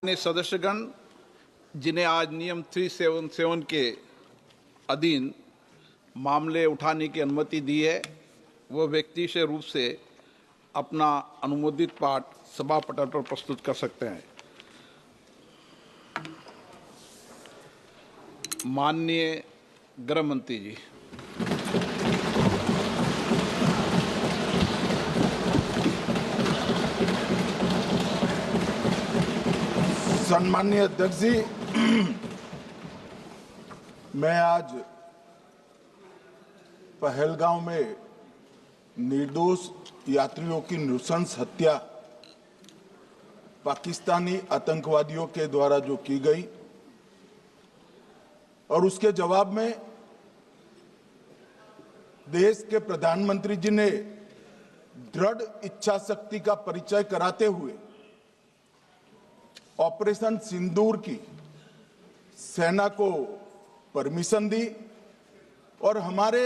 ने सदस्यगण जिन्हें आज नियम 377 के अधीन मामले उठाने की अनुमति दी है, वह व्यक्तिशः रूप से अपना अनुमोदित पाठ सभा पटल पर प्रस्तुत कर सकते हैं। माननीय गृह मंत्री जी। सम्माननीय अध्यक्ष जी, मैं आज पहलगांव में निर्दोष यात्रियों की नृशंस हत्या पाकिस्तानी आतंकवादियों के द्वारा जो की गई और उसके जवाब में देश के प्रधानमंत्री जी ने दृढ़ इच्छा शक्ति का परिचय कराते हुए ऑपरेशन सिंदूर की सेना को परमिशन दी और हमारे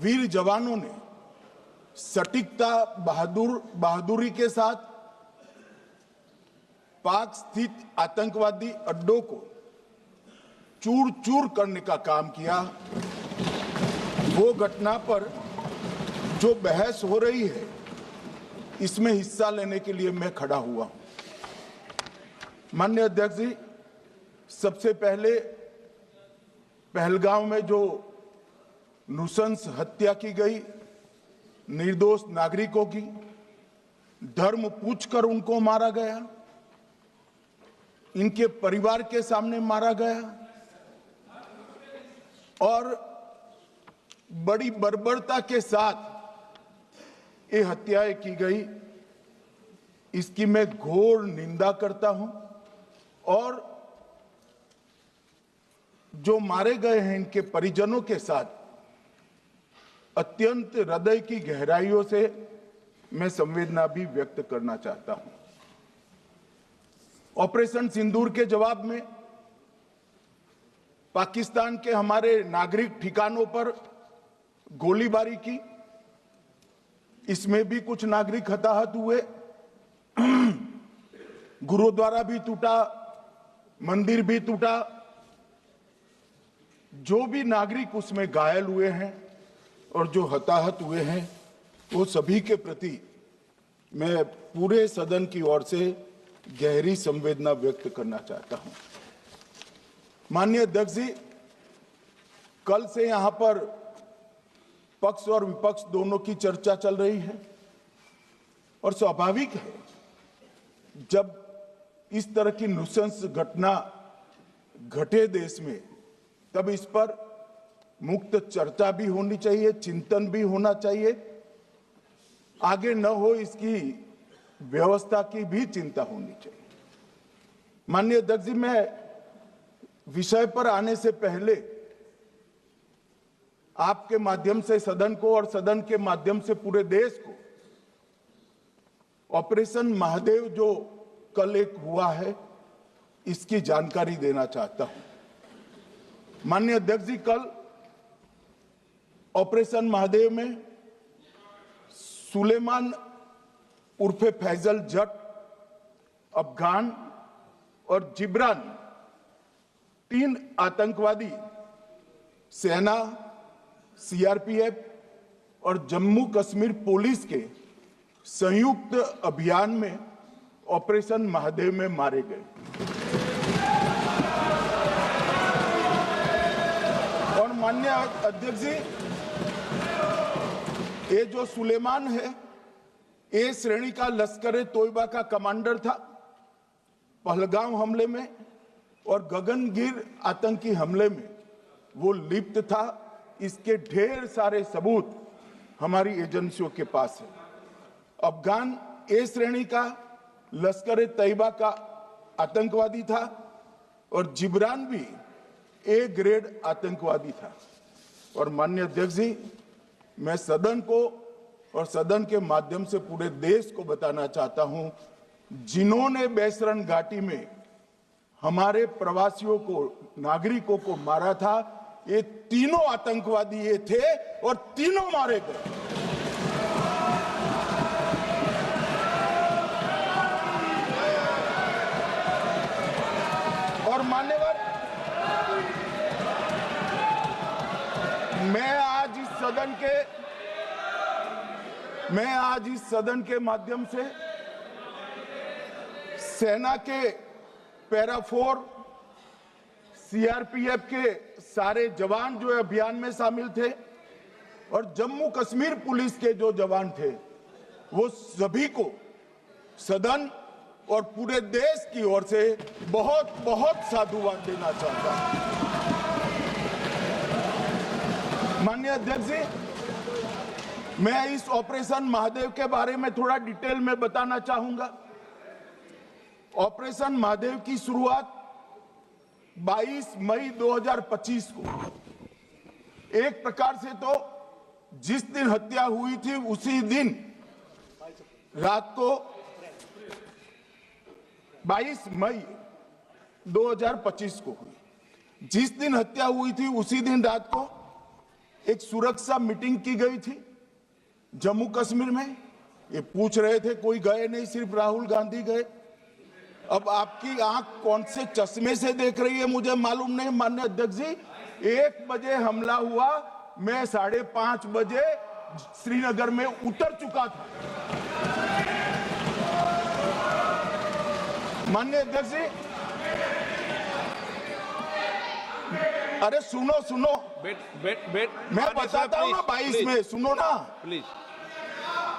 वीर जवानों ने सटीकता बहादुरी के साथ पाक स्थित आतंकवादी अड्डों को चूर चूर करने का काम किया। वो घटना पर जो बहस हो रही है, इसमें हिस्सा लेने के लिए मैं खड़ा हुआ हूं। माननीय अध्यक्ष जी, सबसे पहले पहलगांव में जो नृशंस हत्या की गई निर्दोष नागरिकों की, धर्म पूछकर उनको मारा गया, इनके परिवार के सामने मारा गया और बड़ी बर्बरता के साथ ये हत्याएं की गई, इसकी मैं घोर निंदा करता हूं। और जो मारे गए हैं इनके परिजनों के साथ अत्यंत हृदय की गहराइयों से मैं संवेदना भी व्यक्त करना चाहता हूं। ऑपरेशन सिंदूर के जवाब में पाकिस्तान के हमारे नागरिक ठिकानों पर गोलीबारी की, इसमें भी कुछ नागरिक हताहत हुए, गुरुद्वारा भी टूटा, मंदिर भी टूटा। जो भी नागरिक उसमें घायल हुए हैं और जो हताहत हुए हैं, वो सभी के प्रति मैं पूरे सदन की ओर से गहरी संवेदना व्यक्त करना चाहता हूं। माननीय अध्यक्ष जी, कल से यहां पर पक्ष और विपक्ष दोनों की चर्चा चल रही है और स्वाभाविक है, जब इस तरह की नृशंस घटना घटे देश में, तब इस पर मुक्त चर्चा भी होनी चाहिए, चिंतन भी होना चाहिए, आगे न हो इसकी व्यवस्था की भी चिंता होनी चाहिए। माननीय अध्यक्ष जी, मैं विषय पर आने से पहले आपके माध्यम से सदन को और सदन के माध्यम से पूरे देश को ऑपरेशन महादेव जो कल एक हुआ है, इसकी जानकारी देना चाहता हूं। माननीय अध्यक्ष जी, कल ऑपरेशन महादेव में सुलेमान उर्फे फैजल जट, अफगान और जिब्रान, 3 आतंकवादी सेना, सीआरपीएफ और जम्मू कश्मीर पुलिस के संयुक्त अभियान में ऑपरेशन महादेव में मारे गए। और माननीय अध्यक्ष जी, ये जो सुलेमान है, ए श्रेणी का लश्कर ए तोयबा का कमांडर था। पहलगांव हमले में और गगनगिर आतंकी हमले में वो लिप्त था। इसके ढेर सारे सबूत हमारी एजेंसियों के पास है। अफगान ए श्रेणी का लश्कर ए तैयबा का आतंकवादी था और जिब्रान भी ए ग्रेड आतंकवादी था। और माननीय अध्यक्ष जी, मैं सदन को और सदन के माध्यम से पूरे देश को बताना चाहता हूं, जिन्होंने बैसरन घाटी में हमारे प्रवासियों को, नागरिकों को मारा था, ये तीनों आतंकवादी ये थे और तीनों मारे गए। मान्यवर, मैं आज इस सदन के माध्यम से सेना के पैरा 4 सीआरपीएफ के सारे जवान जो अभियान में शामिल थे और जम्मू कश्मीर पुलिस के जो जवान थे, वो सभी को सदन और पूरे देश की ओर से बहुत बहुत साधुवाद देना चाहता हूं। माननीय अध्यक्ष जी, मैं इस ऑपरेशन महादेव के बारे में थोड़ा डिटेल में बताना चाहूंगा। ऑपरेशन महादेव की शुरुआत 22 मई 2025 को, एक प्रकार से तो जिस दिन हत्या हुई थी उसी दिन रात को 22 मई 2025 को हुई। जिस दिन हत्या हुई थी उसी दिन रात को एक सुरक्षा मीटिंग की गई थी जम्मू कश्मीर में। ये पूछ रहे थे, कोई गए नहीं, सिर्फ राहुल गांधी गए। अब आपकी आंख कौन से चश्मे से देख रही है मुझे मालूम नहीं। माननीय अध्यक्ष जी, 1 बजे हमला हुआ, मैं 5:30 बजे श्रीनगर में उतर चुका था। माननीय अध्यक्ष जी, अरे सुनो, मैं बताता हूँ ना 22 में, सुनो ना प्लीज,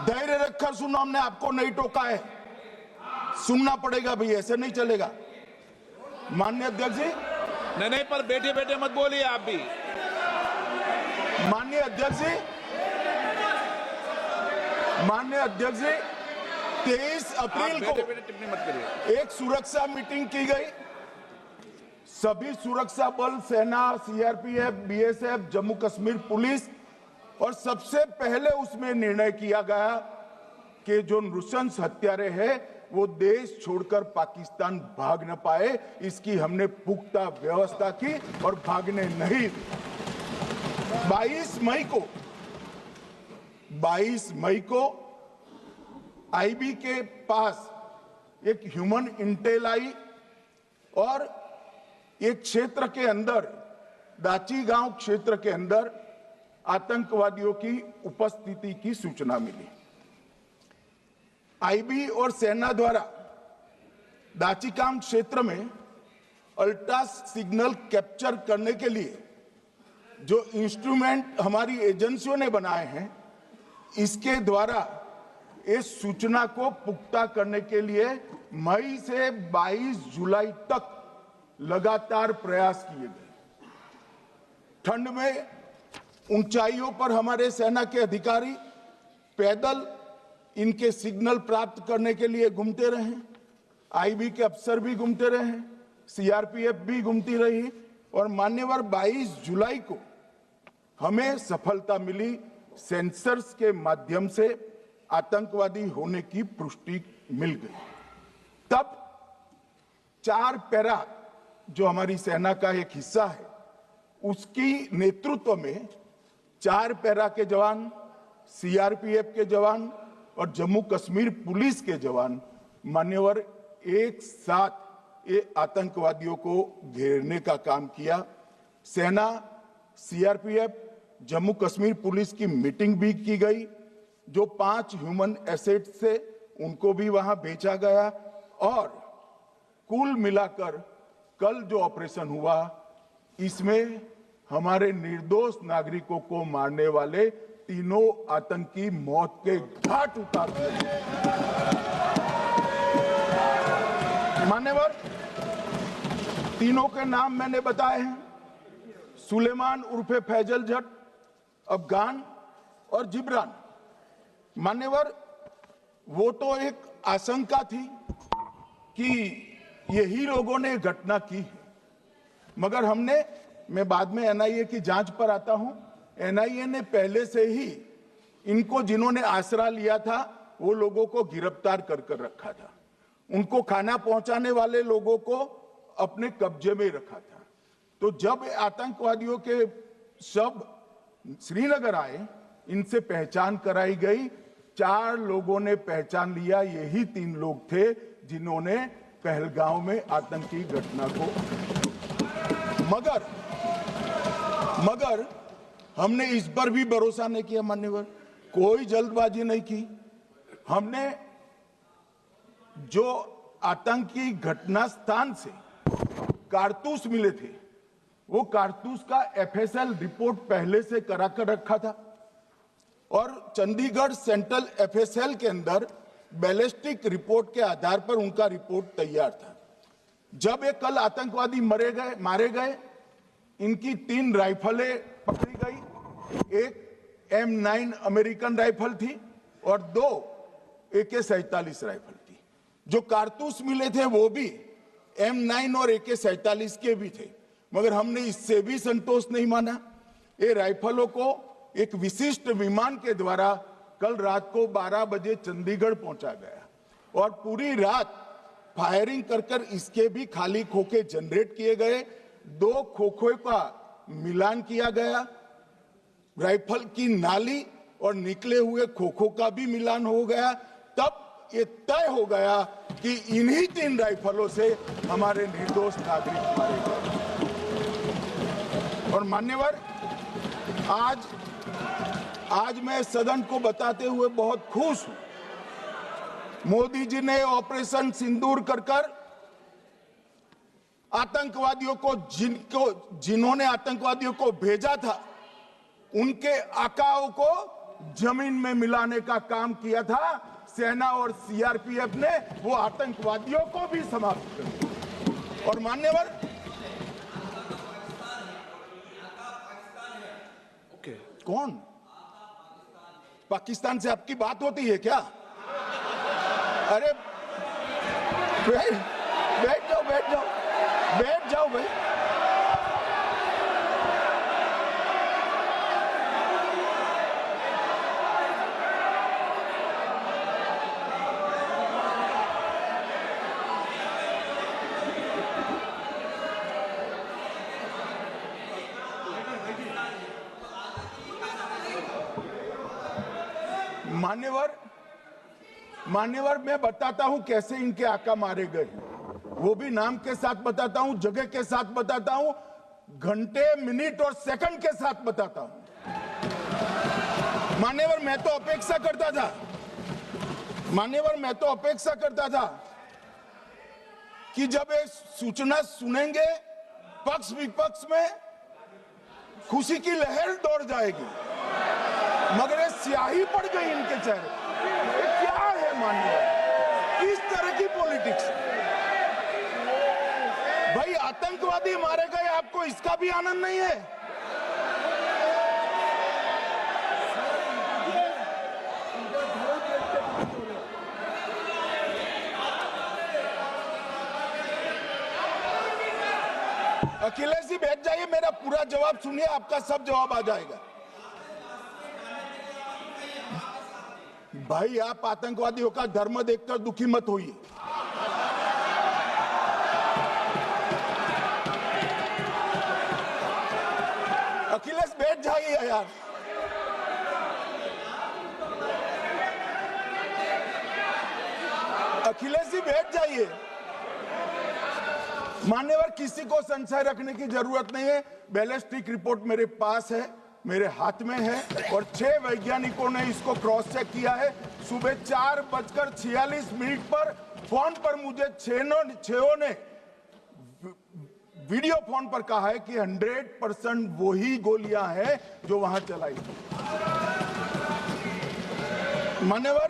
धैर्य रखकर सुनो, हमने आपको नहीं टोका है, सुनना पड़ेगा भाई, ऐसे नहीं चलेगा। माननीय अध्यक्ष जी, नहीं, पर बैठे बैठे मत बोलिए आप भी। माननीय अध्यक्ष जी, 23 अप्रैल को टिप्पणी मत करिए। एक सुरक्षा मीटिंग की गई। सभी सुरक्षा बल, सेना, CRPF, BSF, Jammu Kashmir police, और सबसे पहले उसमें निर्णय किया गया कि जो नृशंस हत्यारे हैं वो देश छोड़कर पाकिस्तान भाग न पाए, इसकी हमने पुख्ता व्यवस्था की और भागने नहीं दी। 22 मई को आईबी के पास एक ह्यूमन इंटेल आई और एक क्षेत्र के अंदर, दाची गांव क्षेत्र के अंदर आतंकवादियों की उपस्थिति की सूचना मिली। आईबी और सेना द्वारा दाचीकाम क्षेत्र में अल्ट्रा सिग्नल कैप्चर करने के लिए जो इंस्ट्रूमेंट हमारी एजेंसियों ने बनाए हैं, इसके द्वारा इस सूचना को पुख्ता करने के लिए मई से 22 जुलाई तक लगातार प्रयास किए गए। ठंड में ऊंचाइयों पर हमारे सेना के अधिकारी पैदल इनके सिग्नल प्राप्त करने के लिए घूमते रहे, आईबी के अफसर भी घूमते रहे, सीआरपीएफ भी घूमती रही, और मान्यवर 22 जुलाई को हमें सफलता मिली। सेंसर्स के माध्यम से आतंकवादी होने की पुष्टि मिल गई। तब 4 पैरा, जो हमारी सेना का एक हिस्सा है, उसकी नेतृत्व में 4 पैरा के जवान, सीआरपीएफ के जवान और जम्मू कश्मीर पुलिस के जवान मान्यवर एक साथ ये आतंकवादियों को घेरने का काम किया। सेना, सीआरपीएफ, जम्मू कश्मीर पुलिस की मीटिंग भी की गई। जो 5 ह्यूमन एसेट्स थे उनको भी वहां भेजा गया, और कुल मिलाकर कल जो ऑपरेशन हुआ, इसमें हमारे निर्दोष नागरिकों को मारने वाले तीनों आतंकी मौत के घाट उतार दिए। मान्यवर, तीनों के नाम मैंने बताए हैं, सुलेमान उर्फे फैजल जट, अफगान और जिब्रान। मान्यवर, वो तो एक आशंका थी कि यही लोगों ने घटना की है, मगर मैं बाद में एनआईए की जांच पर आता हूं, एनआईए ने पहले से ही इनको, जिन्होंने आसरा लिया था, वो लोगों को गिरफ्तार कर रखा था। उनको खाना पहुंचाने वाले लोगों को अपने कब्जे में रखा था। तो जब आतंकवादियों के शव श्रीनगर आए, इनसे पहचान कराई गई। 4 लोगों ने पहचान लिया, यही 3 लोग थे जिन्होंने पहलगांव में आतंकी घटना को मगर हमने इस पर भी भरोसा नहीं किया मान्यवर, कोई जल्दबाजी नहीं की। हमने जो आतंकी घटना स्थान से कारतूस मिले थे, वो कारतूस का एफएसएल रिपोर्ट पहले से करा कर रखा था और चंडीगढ़ सेंट्रल एफएसएल के अंदर बैलिस्टिक रिपोर्ट के आधार पर उनका रिपोर्ट तैयार था। जब ये कल आतंकवादी मारे गए, इनकी 3 राइफलें पकड़ी गई, एक M9 अमेरिकन राइफल थी और 2 AK-47 राइफल थी। जो कारतूस मिले थे वो भी M9 और AK-47 के भी थे, मगर हमने इससे भी संतोष नहीं माना। ये राइफलों को एक विशिष्ट विमान के द्वारा कल रात को 12 बजे चंडीगढ़ पहुंचा गया और पूरी रात फायरिंग कर इसके भी खाली खोखे जनरेट किए गए। 2 खोखों का मिलान किया गया, राइफल की नाली और निकले हुए खोखों का भी मिलान हो गया। तब ये तय हो गया कि इन्हीं 3 राइफलों से हमारे निर्दोष नागरिक मारे गए। और मान्यवर, आज मैं सदन को बताते हुए बहुत खुश हूं। मोदी जी ने ऑपरेशन सिंदूर कर आतंकवादियों को जिन्होंने आतंकवादियों को भेजा था, उनके आकाओं को जमीन में मिलाने का काम किया था। सेना और सीआरपीएफ ने वो आतंकवादियों को भी समाप्त कर दिया। और मान्यवर, कौन पाकिस्तान से आपकी बात होती है क्या? अरे बैठ जाओ भाई। मान्यवर, मैं बताता हूं कैसे इनके आका मारे गए, वो भी नाम के साथ बताता हूं, जगह के साथ बताता हूं, घंटे, मिनट और सेकंड के साथ बताता हूं। मान्यवर, मैं तो अपेक्षा करता था कि जब ये सूचना सुनेंगे, पक्ष विपक्ष में खुशी की लहर दौड़ जाएगी, मगर ये स्याही पड़ गई इनके चेहरे। क्या है मान्यवर, किस तरह की पॉलिटिक्स? भाई, आतंकवादी मारे गए, आपको इसका भी आनंद नहीं है? अखिलेश जी बैठ जाइए, मेरा पूरा जवाब सुनिए, आपका सब जवाब आ जाएगा। भाई, आप आतंकवादियों का धर्म देखकर दुखी मत होइए। अखिलेश बैठ जाइए यार। अखिलेश जी बैठ जाइए। मान्यवर, किसी को संशय रखने की जरूरत नहीं है। बैलिस्टिक रिपोर्ट मेरे पास है, मेरे हाथ में है और 6 वैज्ञानिकों ने इसको क्रॉस चेक किया है। सुबह 4:46 पर फोन पर मुझे 6 ने वीडियो फोन पर कहा है कि 100% वही गोलियां हैं जो वहां चलाई। मान्यवर,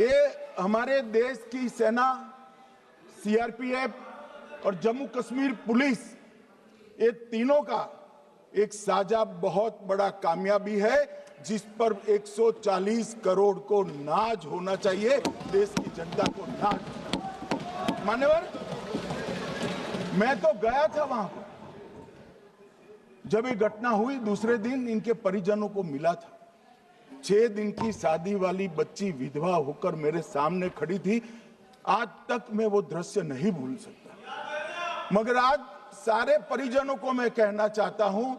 ये हमारे देश की सेना, सीआरपीएफ और जम्मू कश्मीर पुलिस, ये तीनों का एक साझा बहुत बड़ा कामयाबी है, जिस पर 140 करोड़ को नाज होना चाहिए, देश की जनता को नाज। मान्यवर, मैं तो गया था वहां पर, जब ये घटना हुई दूसरे दिन इनके परिजनों को मिला था। 6 दिन की शादी वाली बच्ची विधवा होकर मेरे सामने खड़ी थी। आज तक मैं वो दृश्य नहीं भूल सकता। मगर आज सारे परिजनों को मैं कहना चाहता हूं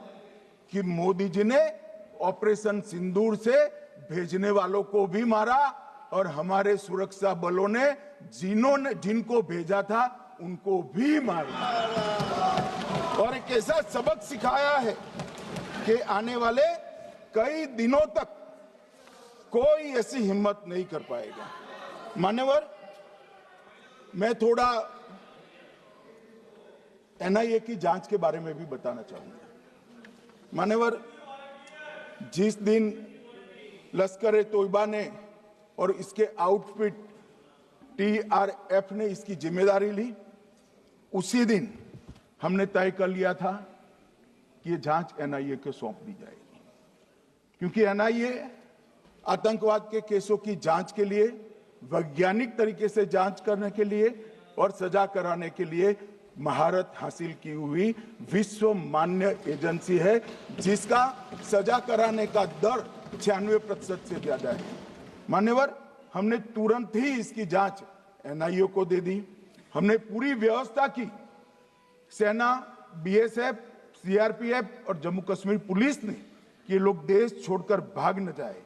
कि मोदी जी ने ऑपरेशन सिंदूर से भेजने वालों को भी मारा और हमारे सुरक्षा बलों ने जिनको भेजा था उनको भी मार दिया और एक ऐसा सबक सिखाया है कि आने वाले कई दिनों तक कोई ऐसी हिम्मत नहीं कर पाएगा। मान्यवर, मैं थोड़ा एनआईए की जांच के बारे में भी बताना चाहूंगा। मान्यवर, जिस दिन लश्कर तोयबा ने और इसके आउटफिट टीआरएफ ने इसकी जिम्मेदारी ली, उसी दिन हमने तय कर लिया था कि ये जांच एनआईए को सौंप दी जाएगी, क्योंकि एनआईए आतंकवाद के केसों की जांच के लिए, वैज्ञानिक तरीके से जांच करने के लिए और सजा कराने के लिए महारत हासिल की हुई विश्व मान्य एजेंसी है, जिसका सजा कराने का दर 96% से ज्यादा है। मान्यवर, हमने तुरंत ही इसकी जांच एनआईए को दे दी। हमने पूरी व्यवस्था की, सेना, बीएसएफ, सीआरपीएफ और जम्मू कश्मीर पुलिस ने कि ये लोग देश छोड़कर भाग न जाए।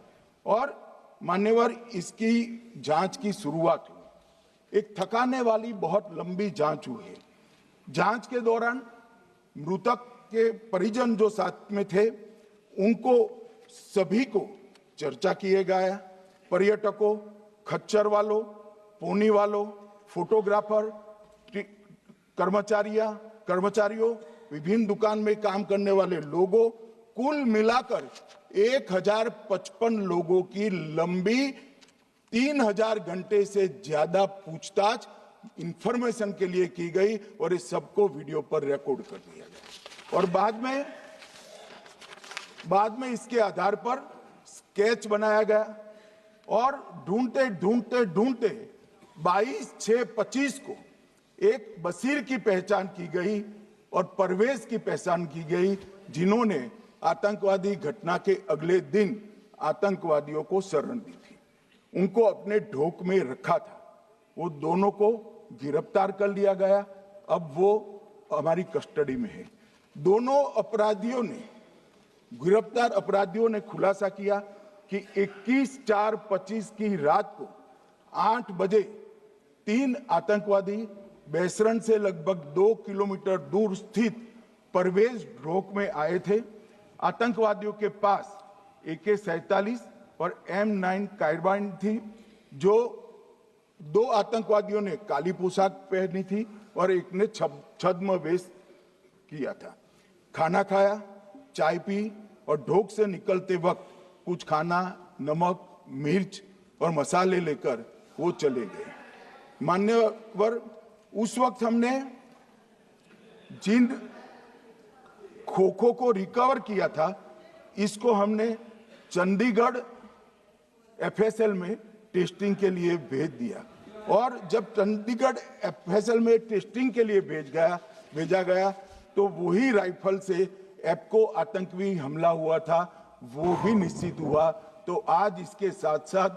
और मान्यवर, इसकी जांच की शुरुआत हुई। एक थकाने वाली बहुत लंबी जांच हुई है। जांच के दौरान मृतक के परिजन जो साथ में थे, उनको सभी को चर्चा किए गया। पर्यटकों, खच्चर वालों, पोनी वालों, फोटोग्राफर, कर्मचारियों, विभिन्न दुकान में काम करने वाले लोगों, कुल मिलाकर 1055 लोगों की लंबी 3000 घंटे से ज्यादा पूछताछ इंफॉर्मेशन के लिए की गई और इस सबको वीडियो पर रिकॉर्ड कर दिया गया। और बाद में इसके आधार पर स्केच बनाया गया और ढूंढते 22/6/25 को एक बशीर की पहचान की गई और परवेज की पहचान की गई, जिन्होंने आतंकवादी घटना के अगले दिन आतंकवादियों को शरण दी थी। उनको अपने ढोक में रखा था। वो दोनों को गिरफ्तार कर लिया गया। अब वो हमारी कस्टडी में है। गिरफ्तार अपराधियों ने खुलासा किया कि 21/4/25 की रात को 8 बजे 3 आतंकवादी बेसरन से लगभग 2 किलोमीटर दूर स्थित परवेज ढोक में आए थे। आतंकवादियों के पास AK-47 और M9 कार्बाइन थी। जो 2 आतंकवादियों ने काली पोशाक पहनी थी और एक ने छद्म वेश किया था। खाना खाया, चाय पी और ढोक से निकलते वक्त कुछ खाना, नमक, मिर्च और मसाले लेकर वो चले गए। मान्यवर, उस वक्त हमने जिन खोखो को रिकवर किया था, इसको हमने चंडीगढ़ FSL में टेस्टिंग के लिए भेज दिया। और जब चंडीगढ़ FSL में टेस्टिंग के लिए भेजा गया तो वही राइफल से एप्को आतंकी हमला हुआ था, वो भी निश्चित हुआ। तो आज इसके साथ साथ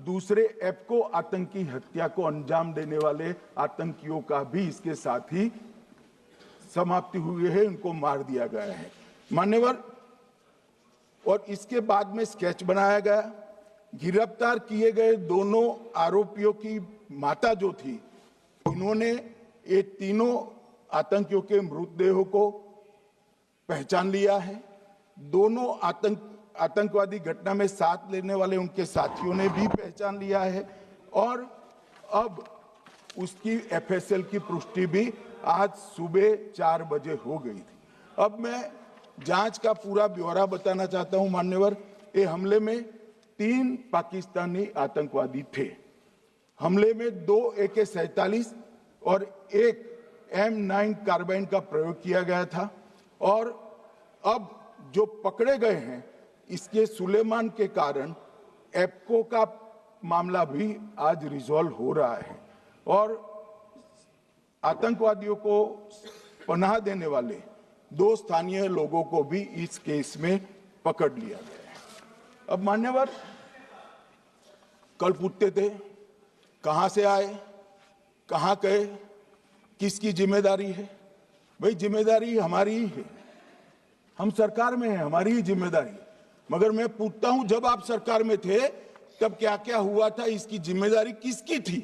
दूसरे एप्को आतंकी हत्या को अंजाम देने वाले आतंकियों का भी इसके साथ ही समाप्ति हुई है, उनको मार दिया गया है। मान्यवर, और इसके बाद में स्केच बनाया गया। गिरफ्तार किए गए दोनों आरोपियों की माता जो थी, इन्होंने ये तीनों आतंकियों के मृतदेहों को पहचान लिया है। दोनों आतंकवादी घटना में साथ लेने वाले उनके साथियों ने भी पहचान लिया है और अब उसकी FSL की पुष्टि भी आज सुबह 4 बजे हो गई थी। अब मैं जांच का पूरा ब्यौरा बताना चाहता हूं। मान्यवर, ये हमले में 3 पाकिस्तानी आतंकवादी थे। हमले में 2 AK-47 और 1 M9 कार्बाइन का प्रयोग किया गया था। और अब जो पकड़े गए हैं, इसके सुलेमान के कारण एप्को का मामला भी आज रिजॉल्व हो रहा है और आतंकवादियों को पनाह देने वाले 2 स्थानीय लोगों को भी इस केस में पकड़ लिया गया है। अब मान्यवर, कल पूछते थे कहां से आए, कहां गए, किसकी जिम्मेदारी है। भाई, जिम्मेदारी हमारी ही है, हम सरकार में हैं, हमारी ही जिम्मेदारी। मगर मैं पूछता हूं, जब आप सरकार में थे तब क्या क्या हुआ था, इसकी जिम्मेदारी किसकी थी?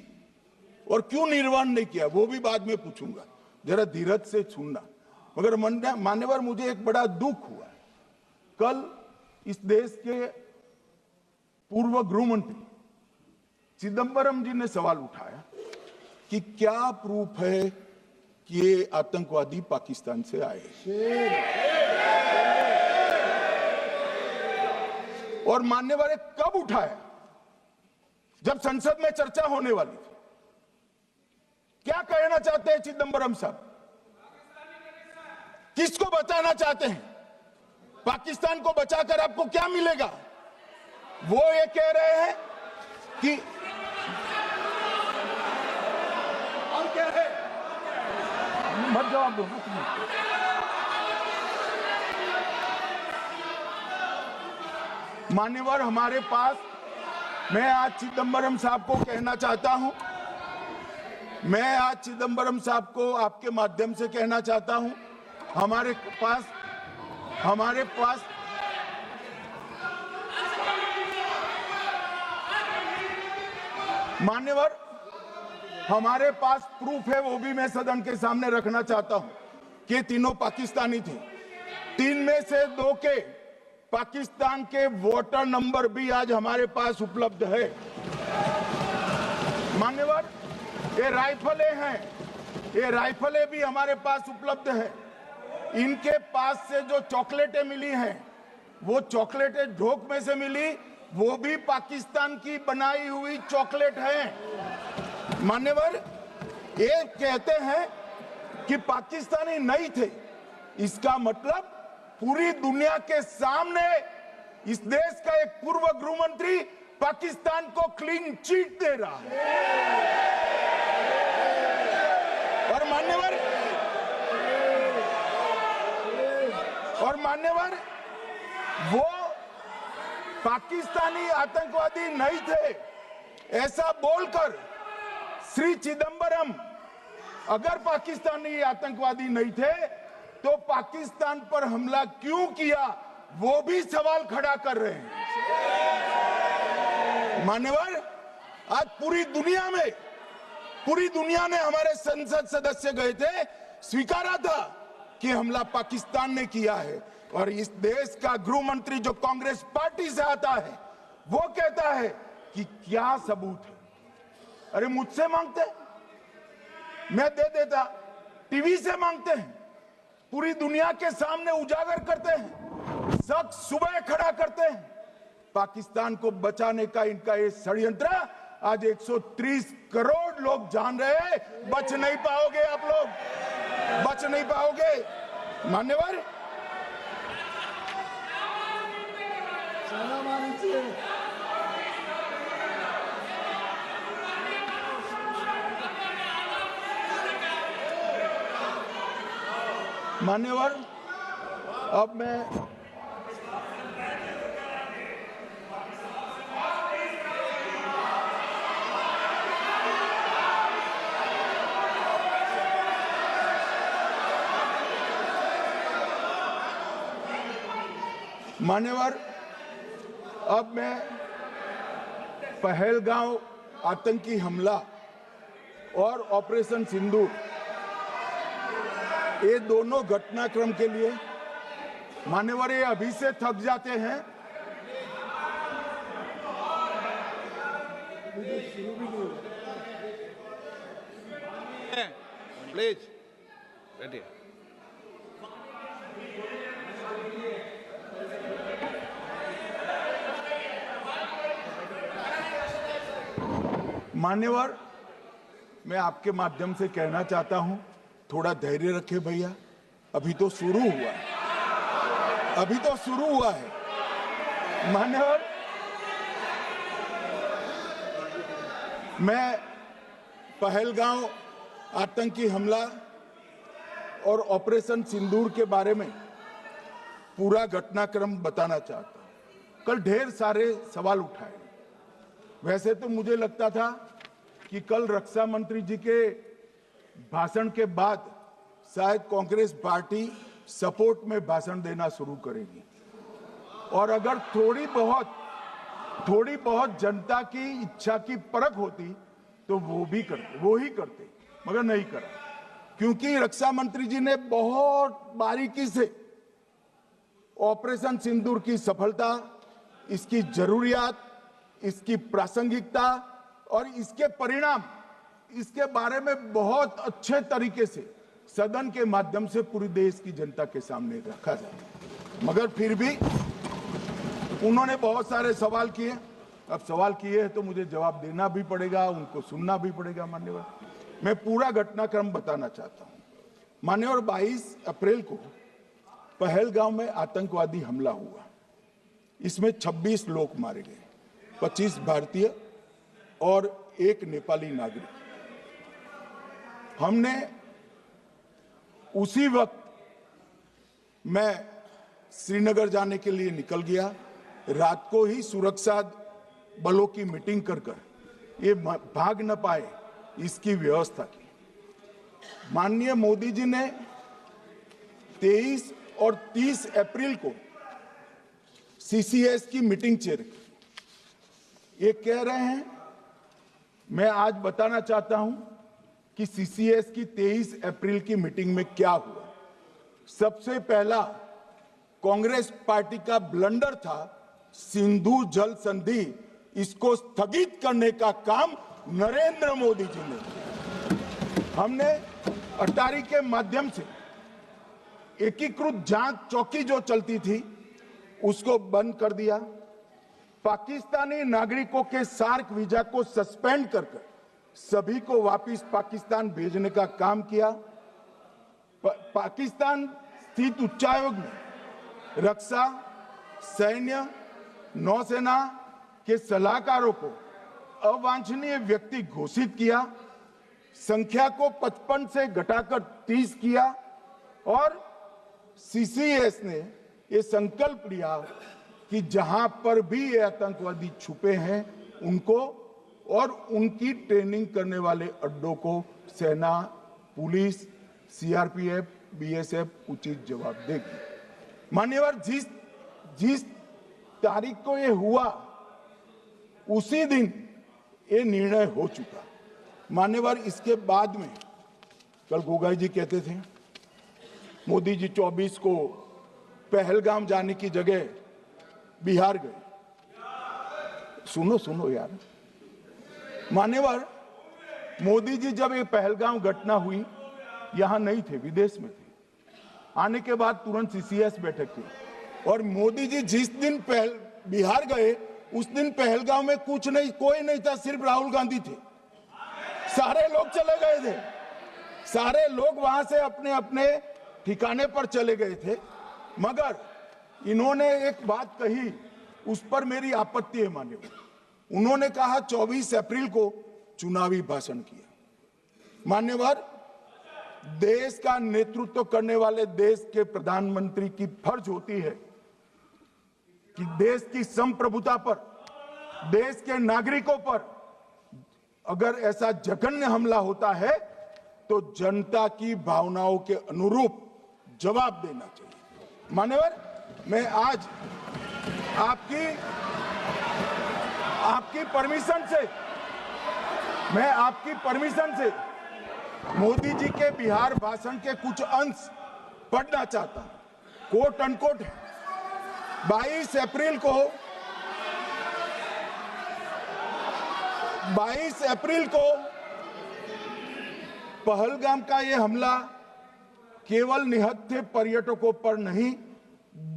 और क्यों निर्वाण नहीं किया वो भी बाद में पूछूंगा, जरा धीरज से सुनना। मगर मान्यवर, मुझे एक बड़ा दुख हुआ। कल इस देश के पूर्व गृह मंत्री चिदंबरम जी ने सवाल उठाया कि क्या प्रूफ है कि ये आतंकवादी पाकिस्तान से आए, और मान्यवर कब उठाया? जब संसद में चर्चा होने वाली थी। क्या कहना चाहते हैं चिदंबरम साहब? किसको बचाना चाहते हैं? पाकिस्तान को बचाकर आपको क्या मिलेगा? वो ये कह रहे हैं कि और क्या है, मत जवाब दो। मान्यवर, हमारे पास, मैं आज चिदंबरम साहब को कहना चाहता हूं, मैं आज चिदंबरम साहब को आपके माध्यम से कहना चाहता हूं, हमारे पास मान्यवर, हमारे पास प्रूफ है, वो भी मैं सदन के सामने रखना चाहता हूं कि तीनों पाकिस्तानी थे। 3 में से 2 के पाकिस्तान के वोटर नंबर भी आज हमारे पास उपलब्ध है। मान्यवर, ये राइफलें हैं, ये राइफलें भी हमारे पास उपलब्ध है। इनके पास से जो चॉकलेटें मिली हैं, वो चॉकलेटें ढोक में से मिली, वो भी पाकिस्तान की बनाई हुई चॉकलेट है। मान्यवर, ये कहते हैं कि पाकिस्तानी नहीं थे, इसका मतलब पूरी दुनिया के सामने इस देश का एक पूर्व गृह मंत्री पाकिस्तान को क्लीन चिट दे रहा है। और मान्यवर, वो पाकिस्तानी आतंकवादी नहीं थे, ऐसा बोलकर श्री चिदंबरम अगर पाकिस्तानी आतंकवादी नहीं थे तो पाकिस्तान पर हमला क्यों किया, वो भी सवाल खड़ा कर रहे हैं। मान्यवर, आज पूरी दुनिया ने, हमारे संसद सदस्य गए थे, स्वीकारा था कि हमला पाकिस्तान ने किया है। और इस देश का गृह मंत्री जो कांग्रेस पार्टी से आता है, वो कहता है कि क्या सबूत है? अरे मुझसे मांगते, मैं दे देता। टीवी से मांगते हैं, पूरी दुनिया के सामने उजागर करते हैं, सब सुबह खड़ा करते हैं। पाकिस्तान को बचाने का इनका ये षड्यंत्र आज 130 करोड़ लोग जान रहे हैं। बच नहीं पाओगे आप लोग, बच नहीं पाओगे। मान्यवर, मान्यवर, अब मैं पहलगांव आतंकी हमला और ऑपरेशन सिंदूर, ये दोनों घटनाक्रम के लिए मान्यवर ये अभी से थक जाते हैं। प्लीज बैठिए। मान्यवर, मैं आपके माध्यम से कहना चाहता हूं, थोड़ा धैर्य रखे भैया, अभी तो शुरू हुआ है, अभी तो शुरू हुआ है। मान्यवर, मैं पहलगांव आतंकी हमला और ऑपरेशन सिंदूर के बारे में पूरा घटनाक्रम बताना चाहता हूं। कल ढेर सारे सवाल उठाए। वैसे तो मुझे लगता था कि कल रक्षा मंत्री जी के भाषण के बाद शायद कांग्रेस पार्टी सपोर्ट में भाषण देना शुरू करेगी, और अगर थोड़ी बहुत जनता की इच्छा की परख होती तो वो ही करते, मगर नहीं करा, क्योंकि रक्षा मंत्री जी ने बहुत बारीकी से ऑपरेशन सिंदूर की सफलता, इसकी जरूरियात, इसकी प्रासंगिकता और इसके परिणाम, इसके बारे में बहुत अच्छे तरीके से सदन के माध्यम से पूरी देश की जनता के सामने रखा जाए। मगर फिर भी उन्होंने बहुत सारे सवाल किए। अब सवाल किए हैं तो मुझे जवाब देना भी पड़ेगा, उनको सुनना भी पड़ेगा। मान्यवर, मैं पूरा घटनाक्रम बताना चाहता हूं। मान्यवर, 22 अप्रैल को पहलगांव में आतंकवादी हमला हुआ। इसमें 26 लोग मारे गए, 25 भारतीय और 1 नेपाली नागरिक। हमने उसी वक्त मैं श्रीनगर जाने के लिए निकल गया। रात को ही सुरक्षा बलों की मीटिंग कर ये भाग न पाए इसकी व्यवस्था की। माननीय मोदी जी ने 23 और 30 अप्रैल को सीसीएस की मीटिंग चेयर की। ये कह रहे हैं, मैं आज बताना चाहता हूं कि सीसीएस की 23 अप्रैल की मीटिंग में क्या हुआ। सबसे पहला कांग्रेस पार्टी का ब्लंडर था सिंधु जल संधि, इसको स्थगित करने का काम नरेंद्र मोदी जी ने। हमने अटारी के माध्यम से एकीकृत जांच चौकी जो चलती थी उसको बंद कर दिया। पाकिस्तानी नागरिकों के सार्क वीजा को सस्पेंड कर सभी को वापस पाकिस्तान भेजने का काम किया। पाकिस्तान स्थित उच्चायोग में रक्षा, सैन्य, नौसेना के सलाहकारों को अवांछनीय व्यक्ति घोषित किया। संख्या को 55 से घटाकर 30 किया और सीसीएस ने ये संकल्प लिया कि जहां पर भी ये आतंकवादी छुपे हैं उनको और उनकी ट्रेनिंग करने वाले अड्डों को सेना, पुलिस, सीआरपीएफ, बीएसएफ उचित जवाब देगी। मान्यवर, जिस तारीख को ये हुआ उसी दिन ये निर्णय हो चुका। मान्यवर, इसके बाद में कल गोगाई जी कहते थे मोदी जी 24 को पहलगाम जाने की जगह बिहार गए। सुनो यार। मान्यवर, मोदी जी जब ये पहलगाम घटना हुई यहां नहीं थे, विदेश में थे। आने के बाद तुरंत सीसीएस बैठक थी और मोदी जी जिस दिन बिहार गए उस दिन पहलगाम में कुछ नहीं, कोई नहीं था, सिर्फ राहुल गांधी थे। सारे लोग चले गए थे, सारे लोग वहां से अपने अपने ठिकाने पर चले गए थे। मगर इन्होंने एक बात कही, उस पर मेरी आपत्ति है। मान्यवर, उन्होंने कहा 24 अप्रैल को चुनावी भाषण किया। मान्यवर, देश का नेतृत्व करने वाले देश के प्रधानमंत्री की फर्ज होती है कि देश की संप्रभुता पर, देश के नागरिकों पर अगर ऐसा जघन्य हमला होता है तो जनता की भावनाओं के अनुरूप जवाब देना चाहिए। मान्यवर, मैं आज आपकी परमिशन से मोदी जी के बिहार भाषण के कुछ अंश पढ़ना चाहता हूं। कोट अनकोट है। 22 अप्रैल को पहलगाम का यह हमला केवल निहत्थे पर्यटकों पर नहीं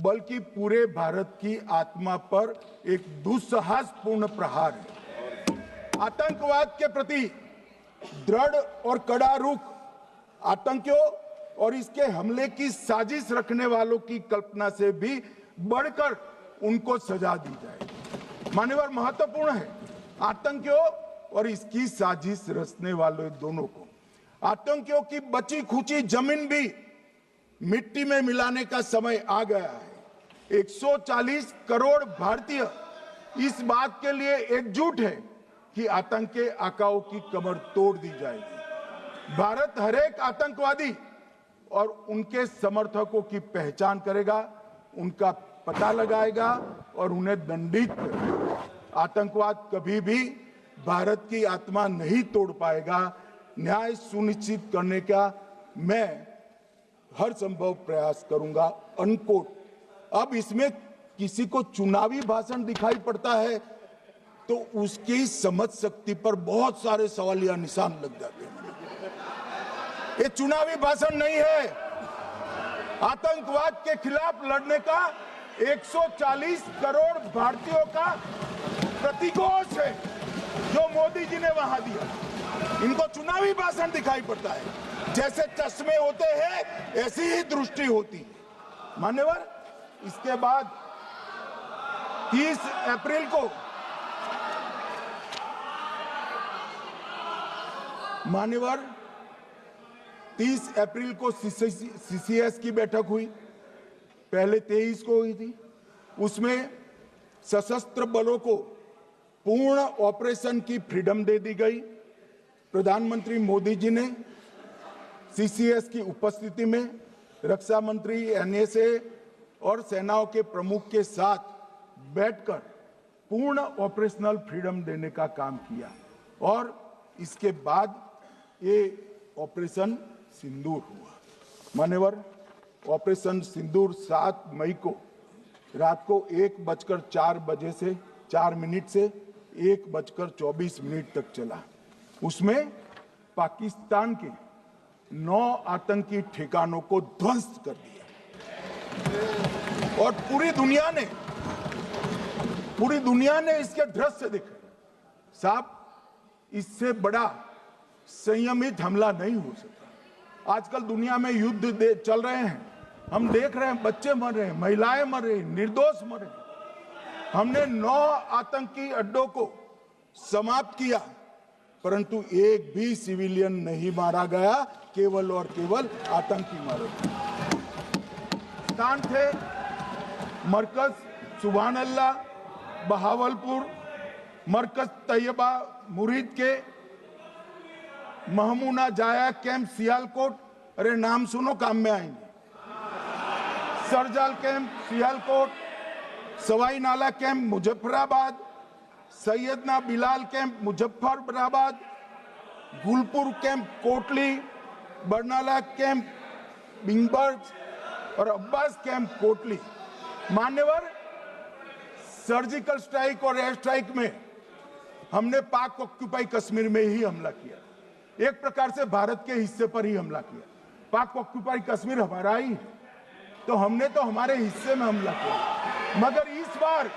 बल्कि पूरे भारत की आत्मा पर एक दुस्साहसपूर्ण प्रहार है। आतंकवाद के प्रति दृढ़ और कड़ा रुख, आतंकियों और इसके हमले की साजिश रखने वालों की कल्पना से भी बढ़कर उनको सजा दी जाए। मान्यवर, महत्वपूर्ण है आतंकियों और इसकी साजिश रचने वाले दोनों को। आतंकियों की बची खुची जमीन भी मिट्टी में मिलाने का समय आ गया है। 140 करोड़ भारतीय इस बात के लिए एकजुट है कि आतंक के आकाओं की कमर तोड़ दी जाएगी। भारत हरेक आतंकवादी और उनके समर्थकों की पहचान करेगा, उनका पता लगाएगा और उन्हें दंडित करेगा। आतंकवाद कभी भी भारत की आत्मा नहीं तोड़ पाएगा। न्याय सुनिश्चित करने का मैं हर संभव प्रयास करूंगा। अनकोट। अब इसमें किसी को चुनावी भाषण दिखाई पड़ता है तो उसकी समझ शक्ति पर बहुत सारे सवालिया निशान लग जाते हैं। ये चुनावी भाषण नहीं है, आतंकवाद के खिलाफ लड़ने का 140 करोड़ भारतीयों का प्रतिघोष है जो मोदी जी ने वहां दिया। इनको चुनावी भाषण दिखाई पड़ता है। जैसे चश्मे होते हैं ऐसी ही दृष्टि होती है। मान्यवर, इसके बाद 30 अप्रैल को मान्यवर 30 अप्रैल को सीसीएस की बैठक हुई, पहले 23 को हुई थी। उसमें सशस्त्र बलों को पूर्ण ऑपरेशन की फ्रीडम दे दी गई। प्रधानमंत्री मोदी जी ने सीसीएस की उपस्थिति में रक्षा मंत्री, एनएसए और सेनाओं के प्रमुख के साथ बैठकर पूर्ण ऑपरेशनल फ्रीडम देने का काम किया और इसके बाद ये ऑपरेशन सिंदूर हुआ। मान्यवर, ऑपरेशन सिंदूर 7 मई को रात को 1:04 से 4 मिनट से 1:24 तक चला। उसमें पाकिस्तान के 9 आतंकी ठिकानों को ध्वस्त कर दिया और पूरी दुनिया ने इसके दृश्य देखे। साहब, इससे बड़ा संयमित हमला नहीं हो सकता। आजकल दुनिया में युद्ध चल रहे हैं, हम देख रहे हैं, बच्चे मर रहे हैं, महिलाएं मर रही, निर्दोष मर रहे। हमने 9 आतंकी अड्डों को समाप्त किया, परंतु एक भी सिविलियन नहीं मारा गया, केवल और केवल आतंकी मारे गए। स्थान थे मरकज सुभान अल्लाह बहावलपुर, मरकज तैयबा मुरीद के, महमूना जाया कैंप सियालकोट, अरे नाम सुनो काम में आएंगे, सरजाल camp Sialkot, Sawai Nala camp Muzaffarabad, Syedna Bilal camp Muzaffarabad, Gulpur camp Kotli, Barnala camp Bingbarg और अब्बास कैंप कोटली। मान्यवर, सर्जिकल स्ट्राइक और एयर स्ट्राइक में हमने पाक ऑक्यूपाई कश्मीर में ही हमला किया, एक प्रकार से भारत के हिस्से पर ही हमला किया। पाक ऑक्यूपाई कश्मीर हमारा ही है, तो हमने तो हमारे हिस्से में हमला किया। मगर इस बार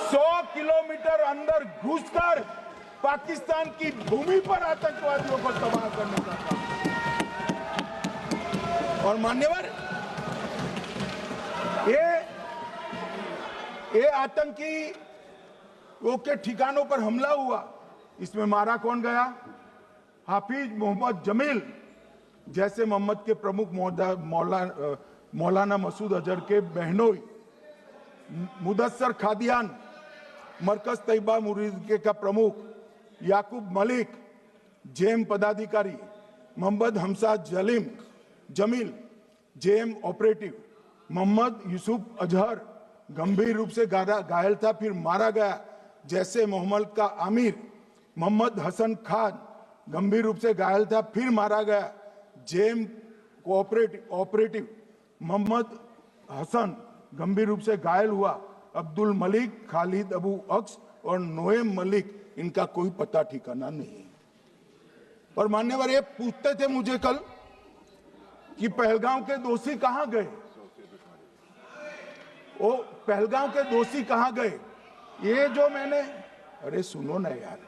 100 किलोमीटर अंदर घुसकर पाकिस्तान की भूमि पर आतंकवादियों को तबाह करने का काम। और मान्यवर, ये आतंकी के ठिकानों पर हमला हुआ, इसमें मारा कौन गया? हाफिज मोहम्मद जमील जैसे मोहम्मद के प्रमुख मौलाना मसूद अजहर के बहनोई, मुदस्सर खादियान मरकज तैयबा मुरीद का प्रमुख, याकूब मलिक जेएम पदाधिकारी, मोहम्मद हमसा जमील जेएम ऑपरेटिव, मोहम्मद यूसुफ अजहर गंभीर रूप से घायल था, फिर मारा गया। जैसे मोहम्मद का आमिर मोहम्मद हसन खान गंभीर रूप से घायल था, फिर मारा गया। जेएम ऑपरेटिव मोहम्मद हसन गंभीर रूप से घायल हुआ। अब्दुल मलिक, खालिद अबू अक्स और नोएम मलिक, इनका कोई पता ठिकाना नहीं। और मान्यवर, ये पूछते थे मुझे कल कि पहलगांव के दोषी कहां गए, वो पहलगांव के दोषी कहां गए? ये जो मैंने, अरे सुनो ना यार,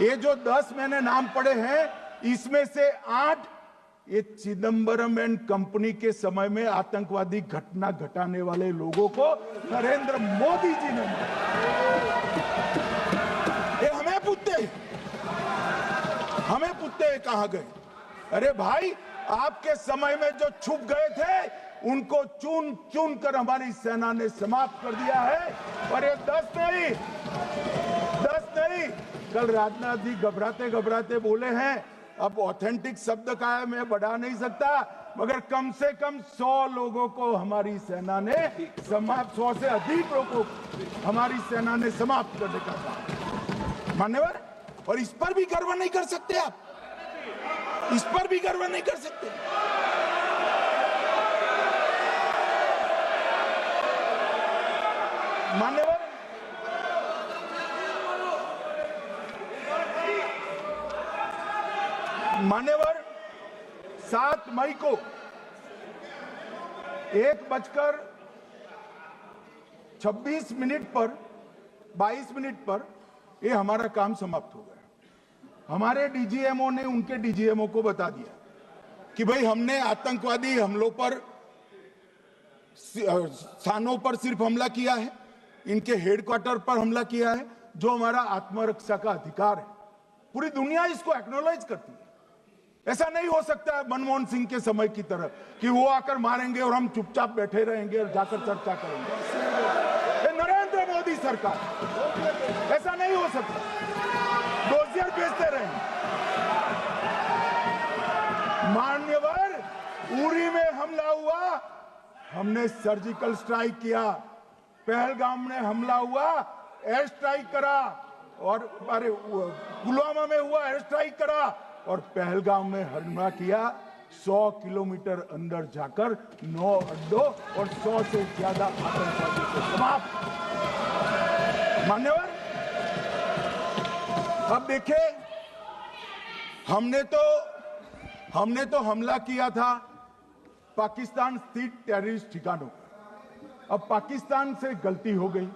ये जो 10 मैंने नाम पढ़े हैं, इसमें से 8 ये चिदंबरम एंड कंपनी के समय में आतंकवादी घटना घटाने वाले लोगों को नरेंद्र मोदी जी ने मारा। ये हमें पूछते हैं कहां गए? अरे भाई, आपके समय में जो छुप गए थे उनको चुन चुन कर हमारी सेना ने समाप्त कर दिया है। और ये 10 नहीं, कल राजनाथ जी घबराते घबराते बोले हैं, अब ऑथेंटिक शब्द का है, मैं बढ़ा नहीं सकता, मगर कम से कम 100 लोगों को हमारी सेना ने समाप्त, 100 से अधिक लोगों को हमारी सेना ने समाप्त करने का काम। मान्यवर, और इस पर भी गर्व नहीं कर सकते आप, इस पर भी गर्व नहीं कर सकते। मान्यवर, मान्यवर 7 मई को 1:26 पर 22 मिनट पर ये हमारा काम समाप्त हो गया। हमारे डीजीएमओ ने उनके डीजीएमओ को बता दिया कि भाई हमने आतंकवादी हमलों पर स्थानों पर सिर्फ हमला किया है, इनके हेडक्वार्टर पर हमला किया है, जो हमारा आत्मरक्षा का अधिकार है। पूरी दुनिया इसको एक्नॉलेज करती है। ऐसा नहीं हो सकता है मनमोहन सिंह के समय की तरह कि वो आकर मारेंगे और हम चुपचाप बैठे रहेंगे और जाकर चर्चा करेंगे। नरेंद्र मोदी सरकार, ऐसा नहीं हो सकता। डोजियर भेजते रहेंगे। मान्यवर, उरी में हमला हुआ, हमने सर्जिकल स्ट्राइक किया। पहलगाम में हमला हुआ, एयर स्ट्राइक करा, और अरे पुलवामा में हुआ, एयर स्ट्राइक करा, और पहलगाम में हमला किया। 100 किलोमीटर अंदर जाकर 9 अड्डों और 100 से ज्यादा आतंकवादियों को समाप्त। मान्यवर, अब देखिए, हमने तो हमला किया था पाकिस्तान स्थित टेररिस्ट ठिकानों पर। अब पाकिस्तान से गलती हो गई।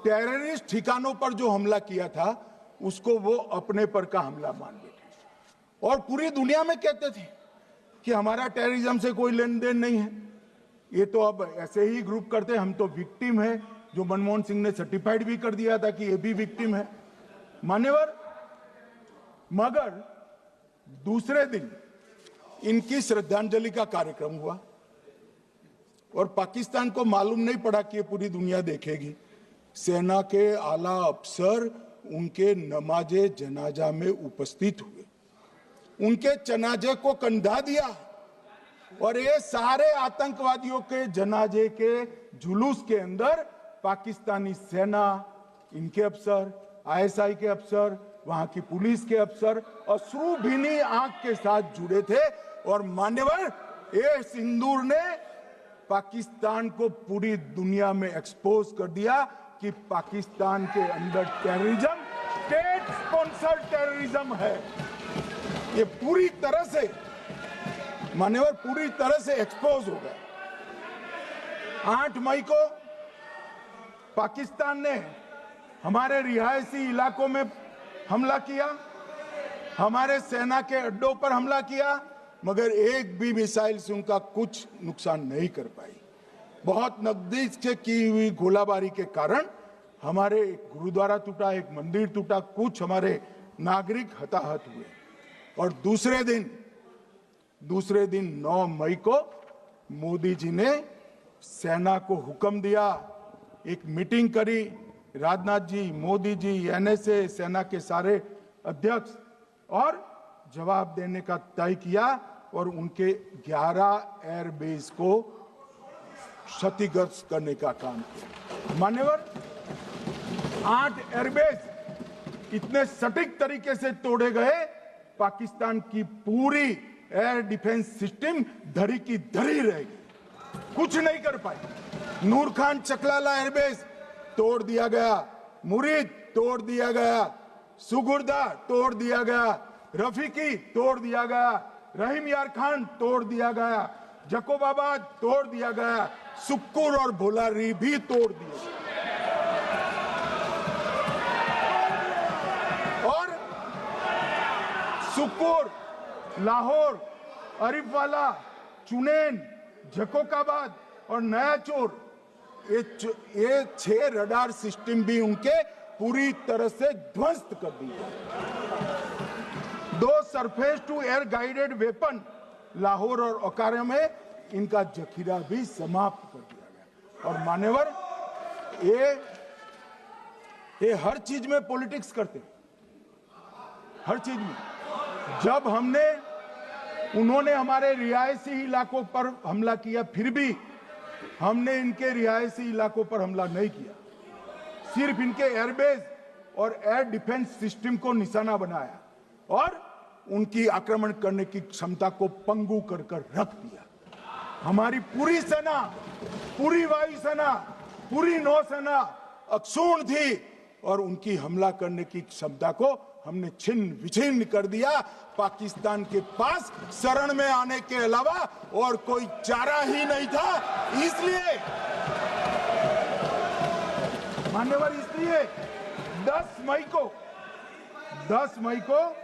टेररिस्ट ठिकानों पर जो हमला किया था उसको वो अपने पर का हमला मान बैठे, और पूरी दुनिया में कहते थे कि हमारा टेररिज्म से कोई लेन देन नहीं है। ये तो अब ऐसे ही ग्रुप करते, हम तो विक्टिम है, जो मनमोहन सिंह ने सर्टिफाइड भी कर दिया था कि ये भी विक्टिम है। मान्यवर, मगर दूसरे दिन इनकी श्रद्धांजलि का कार्यक्रम हुआ और पाकिस्तान को मालूम नहीं पड़ा कि ये पूरी दुनिया देखेगी। सेना के आला अफसर उनके नमाजे जनाजा में उपस्थित हुए, उनके जनाजे को कंधा दिया, और ये सारे आतंकवादियों के जनाजे के जुलूस के अंदर पाकिस्तानी सेना, इनके अफसर, आईएसआई के अफसर, वहां की पुलिस के अफसर अश्रुभीनी आंख के साथ जुड़े थे। और मान्यवर, ये सिंदूर ने पाकिस्तान को पूरी दुनिया में एक्सपोज कर दिया कि पाकिस्तान के अंदर टेररिज्म स्टेट स्पॉन्सर्ड टेररिज्म है। ये पूरी तरह से, मान्यवर, पूरी तरह से एक्सपोज हो गया। 8 मई को पाकिस्तान ने हमारे रिहायशी इलाकों में हमला किया, हमारे सेना के अड्डों पर हमला किया, मगर एक भी मिसाइल से उनका कुछ नुकसान नहीं कर पाई। बहुत नजदीक से की हुई गोलाबारी के कारण हमारे एक गुरुद्वारा टूटा, एक मंदिर टूटा, कुछ हमारे नागरिक हताहत हुए। और दूसरे दिन 9 मई को मोदी जी ने सेना को हुक्म दिया, एक मीटिंग करी, राजनाथ जी, मोदी जी, एनएसए, सेना के सारे अध्यक्ष, और जवाब देने का तय किया, और उनके 11 एयरबेस को क्षतिग्रस्त करने का काम किया। मान्यवर, 8 एयरबेस इतने सटीक तरीके से तोड़े गए, पाकिस्तान की पूरी एयर डिफेंस सिस्टम धरी की धरी रहेगी, कुछ नहीं कर पाई। नूर खान चकलाला एयरबेस तोड़ दिया गया, मुरीद तोड़ दिया गया, सुगुर्दा तोड़ दिया गया, रफीकी तोड़ दिया गया, रहीम यार खान तोड़ दिया गया, जकोबाबाद तोड़ दिया गया, सुक्कुर और भोलारी भी तोड़ दिए। और सुक्कुर, लाहौर, अरिफवाला, चुनेन, जकोकाबाद और नया चोर, ये 6 रडार सिस्टम भी उनके पूरी तरह से ध्वस्त कर दिए। 2 surface to air guided weapon Lahore और ओकारा में इनका जखीरा भी समाप्त कर दिया गया। और मान्यवर, ये हर चीज में पॉलिटिक्स करते हैं, हर चीज में। जब उन्होंने हमारे रिहायशी इलाकों पर हमला किया, फिर भी हमने इनके रिहायशी इलाकों पर हमला नहीं किया, सिर्फ इनके एयरबेस और एयर डिफेंस सिस्टम को निशाना बनाया और उनकी आक्रमण करने की क्षमता को पंगु कर कर रख दिया। हमारी पूरी सेना, पूरी वायुसेना, पूरी नौसेना अक्षुण्ण थी और उनकी हमला करने की क्षमता को हमने छिन्न विछिन्न कर दिया। पाकिस्तान के पास शरण में आने के अलावा और कोई चारा ही नहीं था। इसलिए मान्यवर, इसलिए 10 मई को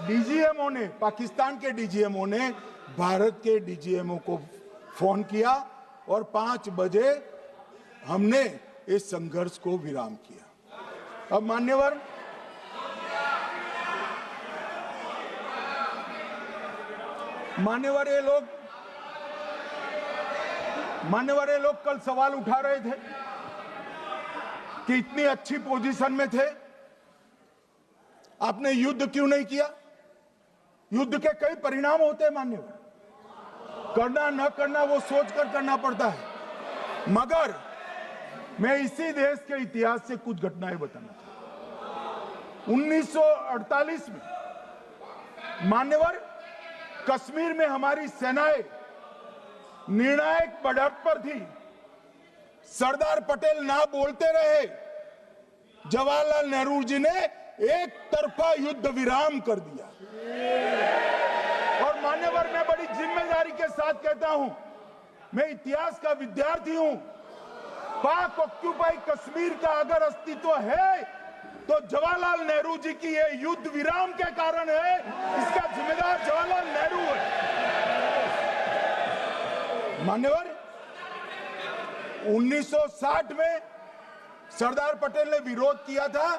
डीजीएमओ ने, पाकिस्तान के डीजीएमओ ने भारत के डीजीएमओ को फोन किया और 5 बजे हमने इस संघर्ष को विराम किया। अब मान्यवर, ये लोग कल सवाल उठा रहे थे कि इतनी अच्छी पोजीशन में थे, आपने युद्ध क्यों नहीं किया? युद्ध के कई परिणाम होते हैं मान्यवर, करना न करना वो सोचकर करना पड़ता है। मगर मैं इसी देश के इतिहास से कुछ घटनाएं बताना चाहता हूं। 1948 में मान्यवर, कश्मीर में हमारी सेनाएं निर्णायक बढ़त पर थी। सरदार पटेल ना बोलते रहे, जवाहरलाल नेहरू जी ने एक तरफा युद्ध विराम कर दिया। और मान्यवर, मैं बड़ी जिम्मेदारी के साथ कहता हूं, मैं इतिहास का विद्यार्थी हूं। पाक ऑक्यूपाई कश्मीर का अगर अस्तित्व है तो जवाहरलाल नेहरू जी की ये युद्ध विराम के कारण है। इसका जिम्मेदार जवाहरलाल नेहरू है। मान्यवर, 1960 में सरदार पटेल ने विरोध किया था,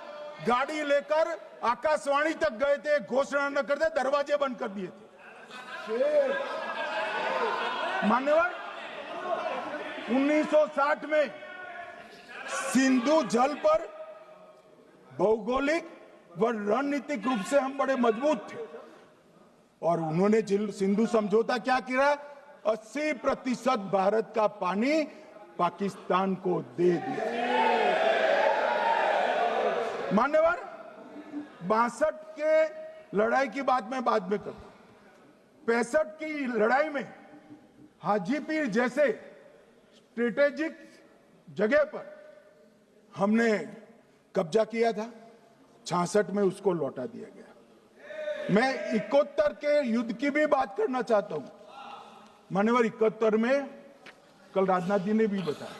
गाड़ी लेकर आकाशवाणी तक गए थे, घोषणा न करते, दरवाजे बंद कर दिए थे। मान्यवर, 1960 में सिंधु जल पर भौगोलिक व रणनीतिक रूप से हम बड़े मजबूत थे और उन्होंने सिंधु समझौता क्या किया? 80% भारत का पानी पाकिस्तान को दे दिया। मान्यवर, 62 के लड़ाई की बात मैं बाद में करता हूं। 65 की लड़ाई में हाजीपीर जैसे स्ट्रेटेजिक जगह पर हमने कब्जा किया था। 66 में उसको लौटा दिया गया। मैं 71 के युद्ध की भी बात करना चाहता हूं। मान्यवर, 71 में कल राजनाथ जी ने भी बताया,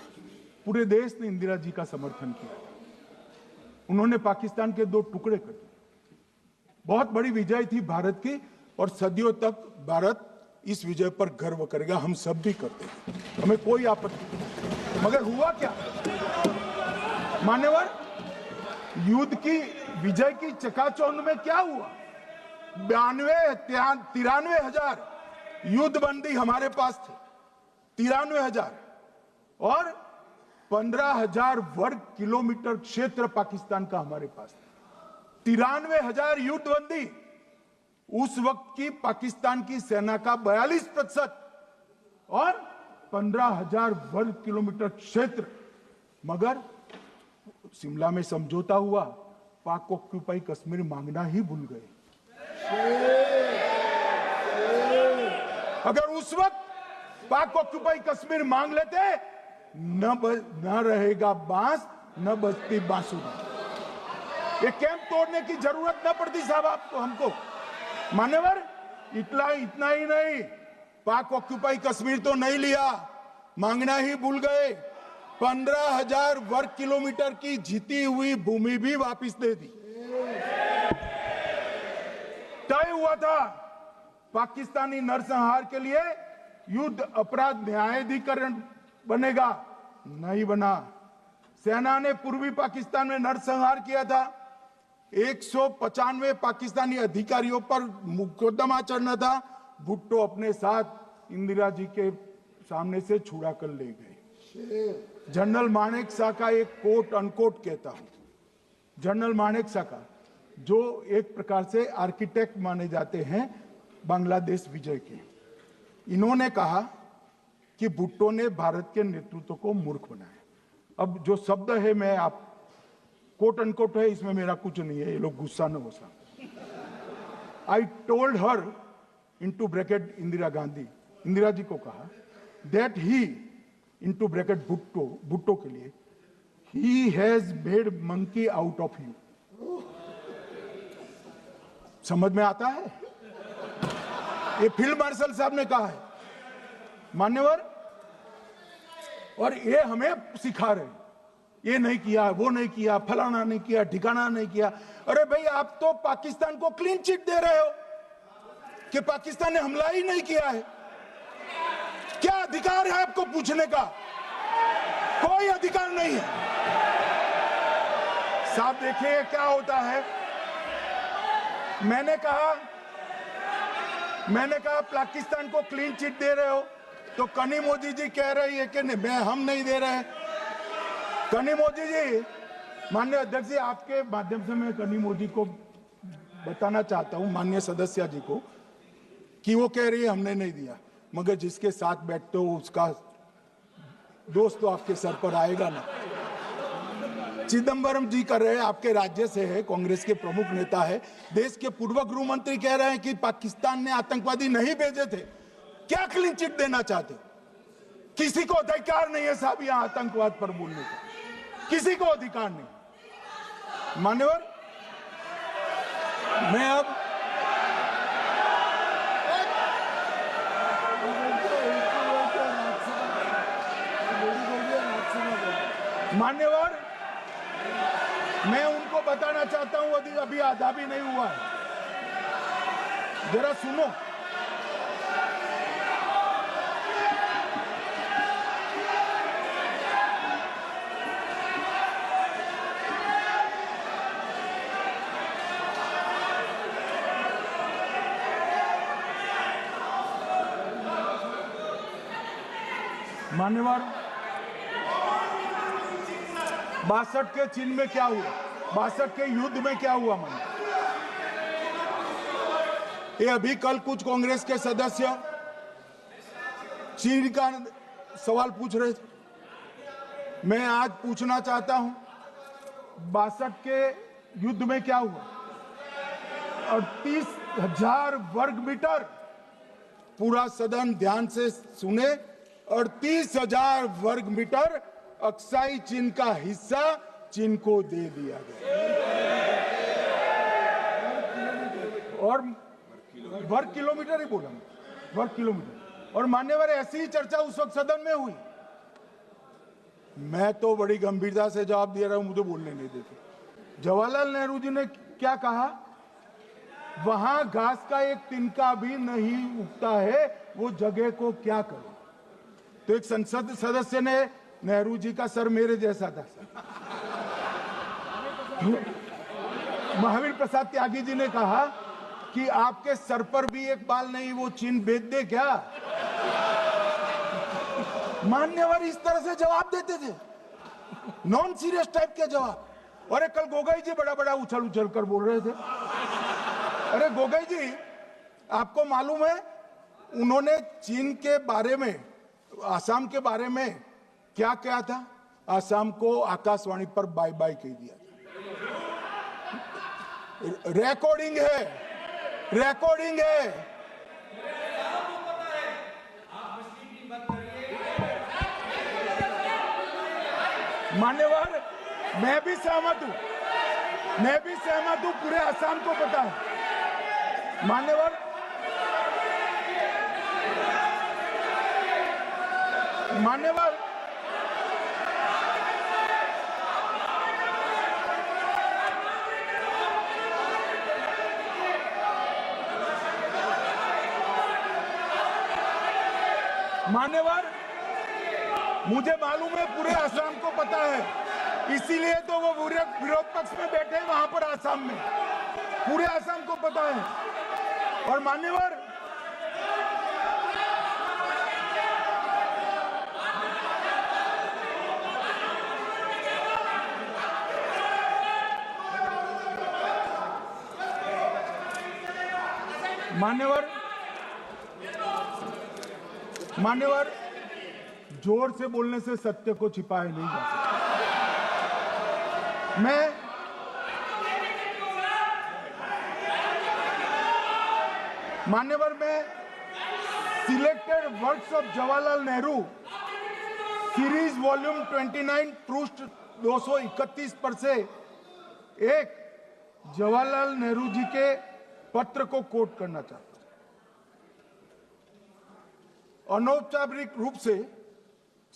पूरे देश ने इंदिरा जी का समर्थन किया। उन्होंने पाकिस्तान के 2 टुकड़े कर दिए। बहुत बड़ी विजय थी भारत की और सदियों तक भारत इस विजय पर गर्व करेगा। हम सब भी करते हैं, हमें कोई आपत्ति नहीं। मगर हुआ क्या मान्यवर? युद्ध की विजय की चकाचौंध में क्या हुआ? 93 हजार युद्धबंदी हमारे पास थे, 93 हजार, और 15,000 वर्ग किलोमीटर क्षेत्र पाकिस्तान का हमारे पास था। 93 हजार युद्धबंदी उस वक्त की पाकिस्तान की सेना का 42% और 15,000 वर्ग किलोमीटर क्षेत्र। मगर शिमला में समझौता हुआ, पाक ऑक्यूपाई कश्मीर मांगना ही भूल गए। अगर उस वक्त पाक ऑक्यूपाई कश्मीर मांग लेते, न रहेगा बांस, न बजती बांसुरी। ये कैंप तोड़ने की जरूरत न पड़ती साहब आपको, हमको। मान्यवर, इतना ही नहीं, पाक ऑक्यूपाई कश्मीर तो नहीं लिया, मांगना ही भूल गए। 15,000 वर्ग किलोमीटर की जीती हुई भूमि भी वापस दे दी। तय हुआ था पाकिस्तानी नरसंहार के लिए युद्ध अपराध न्यायाधिकरण बनेगा, नहीं बना। सेना ने पूर्वी पाकिस्तान में नरसंहार किया था। 195 पाकिस्तानी अधिकारियों पर मुकदमा चढ़ना था। भुट्टो अपने साथ इंदिरा जी के सामने से छुड़ा कर ले गए। जनरल मानेक शॉ का एक कोट अनकोट कहता हूं, जनरल मानेक शॉ का, जो एक प्रकार से आर्किटेक्ट माने जाते हैं बांग्लादेश विजय के, इन्होंने कहा कि भुट्टो ने भारत के नेतृत्व को मूर्ख बनाया। अब जो शब्द है मैं कोट अनकोट है, इसमें मेरा कुछ नहीं है, ये लोग गुस्सा न हो सकते। I told her into bracket Indira Gandhi, Indira ji को कहा that he into bracket Bhutto के लिए he has made monkey out of you. समझ में आता है? ये फील्ड मार्शल साहब ने कहा है मान्यवर, और ये हमें सिखा रहे, ये नहीं किया, वो नहीं किया, फलाना नहीं किया, ठिकाना नहीं किया। अरे भाई, आप तो पाकिस्तान को क्लीन चिट दे रहे हो कि पाकिस्तान ने हमला ही नहीं किया है। क्या अधिकार है आपको पूछने का? कोई अधिकार नहीं है साहब। देखिए क्या होता है, मैंने कहा पाकिस्तान को क्लीन चिट दे रहे हो, तो कनी मोदी जी कह रही है कि हम नहीं दे रहे हैं। कनी मोदी जी, माननीय अध्यक्ष जी, आपके माध्यम से मैं कनी मोदी को बताना चाहता हूं, माननीय सदस्य जी को, कि वो कह रही है हमने नहीं दिया, मगर जिसके साथ बैठते हो उसका दोस्त तो आपके सर पर आएगा ना। चिदम्बरम जी कर रहे हैं, आपके राज्य से है, कांग्रेस के प्रमुख नेता है, देश के पूर्व गृह मंत्री कह रहे हैं कि पाकिस्तान ने आतंकवादी नहीं भेजे थे। क्या क्लीन चिट देना चाहते? किसी को अधिकार नहीं है साहब यहां आतंकवाद पर बोलने का, किसी को अधिकार नहीं। मान्यवर, मैं अब मान्यवर, मैं उनको बताना चाहता हूं, अभी आधा भी नहीं हुआ है, जरा सुनो। मान्यवर, 62 के चिन्ह में क्या हुआ, 62 के युद्ध में क्या हुआ? ये अभी कल कुछ कांग्रेस के सदस्य चीन का सवाल पूछ रहे थे, मैं आज पूछना चाहता हूं 62 के युद्ध में क्या हुआ? 38,000 वर्ग मीटर, पूरा सदन ध्यान से सुने, 38,000 वर्ग मीटर अक्साई चीन का हिस्सा चीन को दे दिया गया, और वर्ग किलोमीटर ही बोला, वर्ग किलोमीटर। और मान्यवर, ऐसी ही चर्चा उस वक्त सदन में हुई, मैं तो बड़ी गंभीरता से जवाब दे रहा हूं, मुझे बोलने नहीं देते। जवाहरलाल नेहरू जी ने क्या कहा? वहां घास का एक तिनका भी नहीं उगता है, वो जगह को क्या करे? तो एक संसद सदस्य ने, नेहरू जी का सर मेरे जैसा था, महावीर प्रसाद त्यागी जी ने कहा कि आपके सर पर भी एक बाल नहीं, वो चीन बेच दे क्या? मान्यवर इस तरह से जवाब देते थे, नॉन सीरियस टाइप के जवाब। और कल गोगोई जी बड़ा बड़ा उछल उछल कर बोल रहे थे। अरे गोगोई जी, आपको मालूम है उन्होंने चीन के बारे में, आसाम के बारे में क्या क्या था? आसाम को आकाशवाणी पर बाय बाय कह दिया। रिकॉर्डिंग है, रिकॉर्डिंग है। मान्यवर, मैं भी सहमत हूं, पूरे आसाम को पता है। मान्यवर, मान्यवर, मुझे मालूम है पूरे आसाम को पता है, इसीलिए तो वो विरोध पक्ष में बैठे हैं वहां पर आसाम में, पूरे आसाम को पता है। और मान्यवर, मान्यवर, जोर से बोलने से सत्य को छिपाया नहीं जा सकता। मान्यवर में selected works of Jawaharlal Nehru series volume 29 पृष्ठ 231 पर से एक जवाहरलाल नेहरू जी के पत्र को कोट करना चाहता हूं। अनौपचारिक रूप से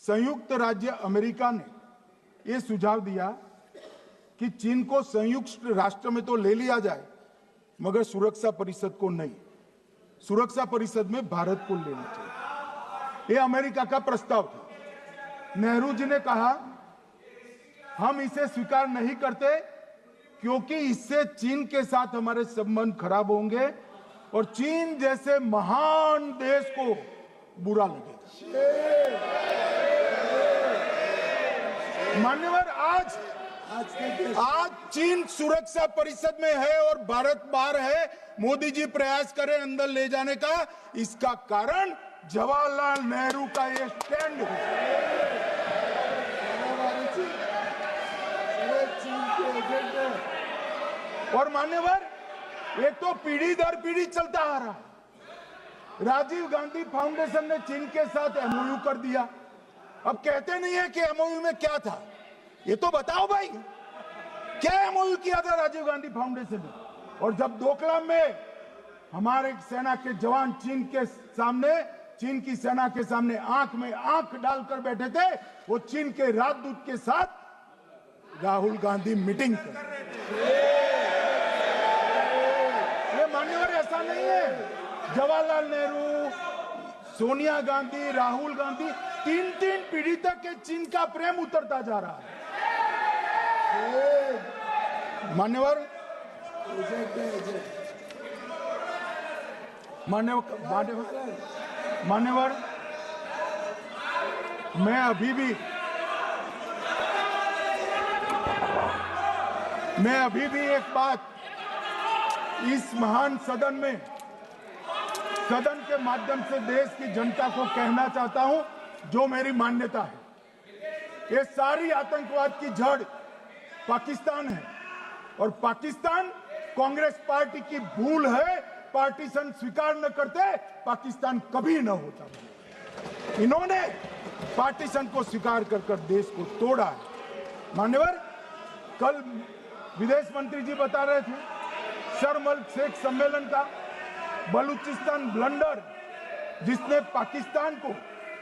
संयुक्त राज्य अमेरिका ने यह सुझाव दिया कि चीन को संयुक्त राष्ट्र में तो ले लिया जाए मगर सुरक्षा परिषद को नहीं, सुरक्षा परिषद में भारत को लेना चाहिए। यह अमेरिका का प्रस्ताव था। नेहरू जी ने कहा हम इसे स्वीकार नहीं करते क्योंकि इससे चीन के साथ हमारे संबंध खराब होंगे और चीन जैसे महान देश को बुरा लगेगा। मान्यवर आज चीन सुरक्षा परिषद में है और भारत बाहर है। मोदी जी प्रयास करें अंदर ले जाने का, इसका कारण जवाहरलाल नेहरू का ये स्टैंड है। और मान्यवर एक तो पीढ़ी दर पीढ़ी चलता आ रहा है। राजीव गांधी फाउंडेशन ने चीन के साथ एमओयू कर दिया। अब कहते नहीं है कि एमओयू में क्या था, ये तो बताओ भाई, क्या एमओयू किया था राजीव गांधी फाउंडेशन ने। और जब डोकलाम में हमारे सेना के जवान चीन की सेना के सामने आंख में आंख डालकर बैठे थे, वो चीन के राजदूत के साथ राहुल गांधी मीटिंग कर रहे थे। ये मान्यवर ऐसा नहीं है। जवाहरलाल नेहरू, सोनिया गांधी, राहुल गांधी, तीन पीढ़ी तक के चीन का प्रेम उतरता जा रहा है। मान्यवर मैं अभी भी एक बात इस महान सदन के माध्यम से देश की जनता को कहना चाहता हूं, जो मेरी मान्यता है। ये सारी आतंकवाद की जड़ पाकिस्तान है और पाकिस्तान कांग्रेस पार्टी की भूल है। पार्टीशन स्वीकार न करते पाकिस्तान कभी न होता। इन्होंने पार्टीशन को स्वीकार कर देश को तोड़ा है। मान्यवर, कल विदेश मंत्री जी बता रहे थे शर्म अल शेख सम्मेलन का बलूचिस्तान ब्लंडर, जिसने पाकिस्तान को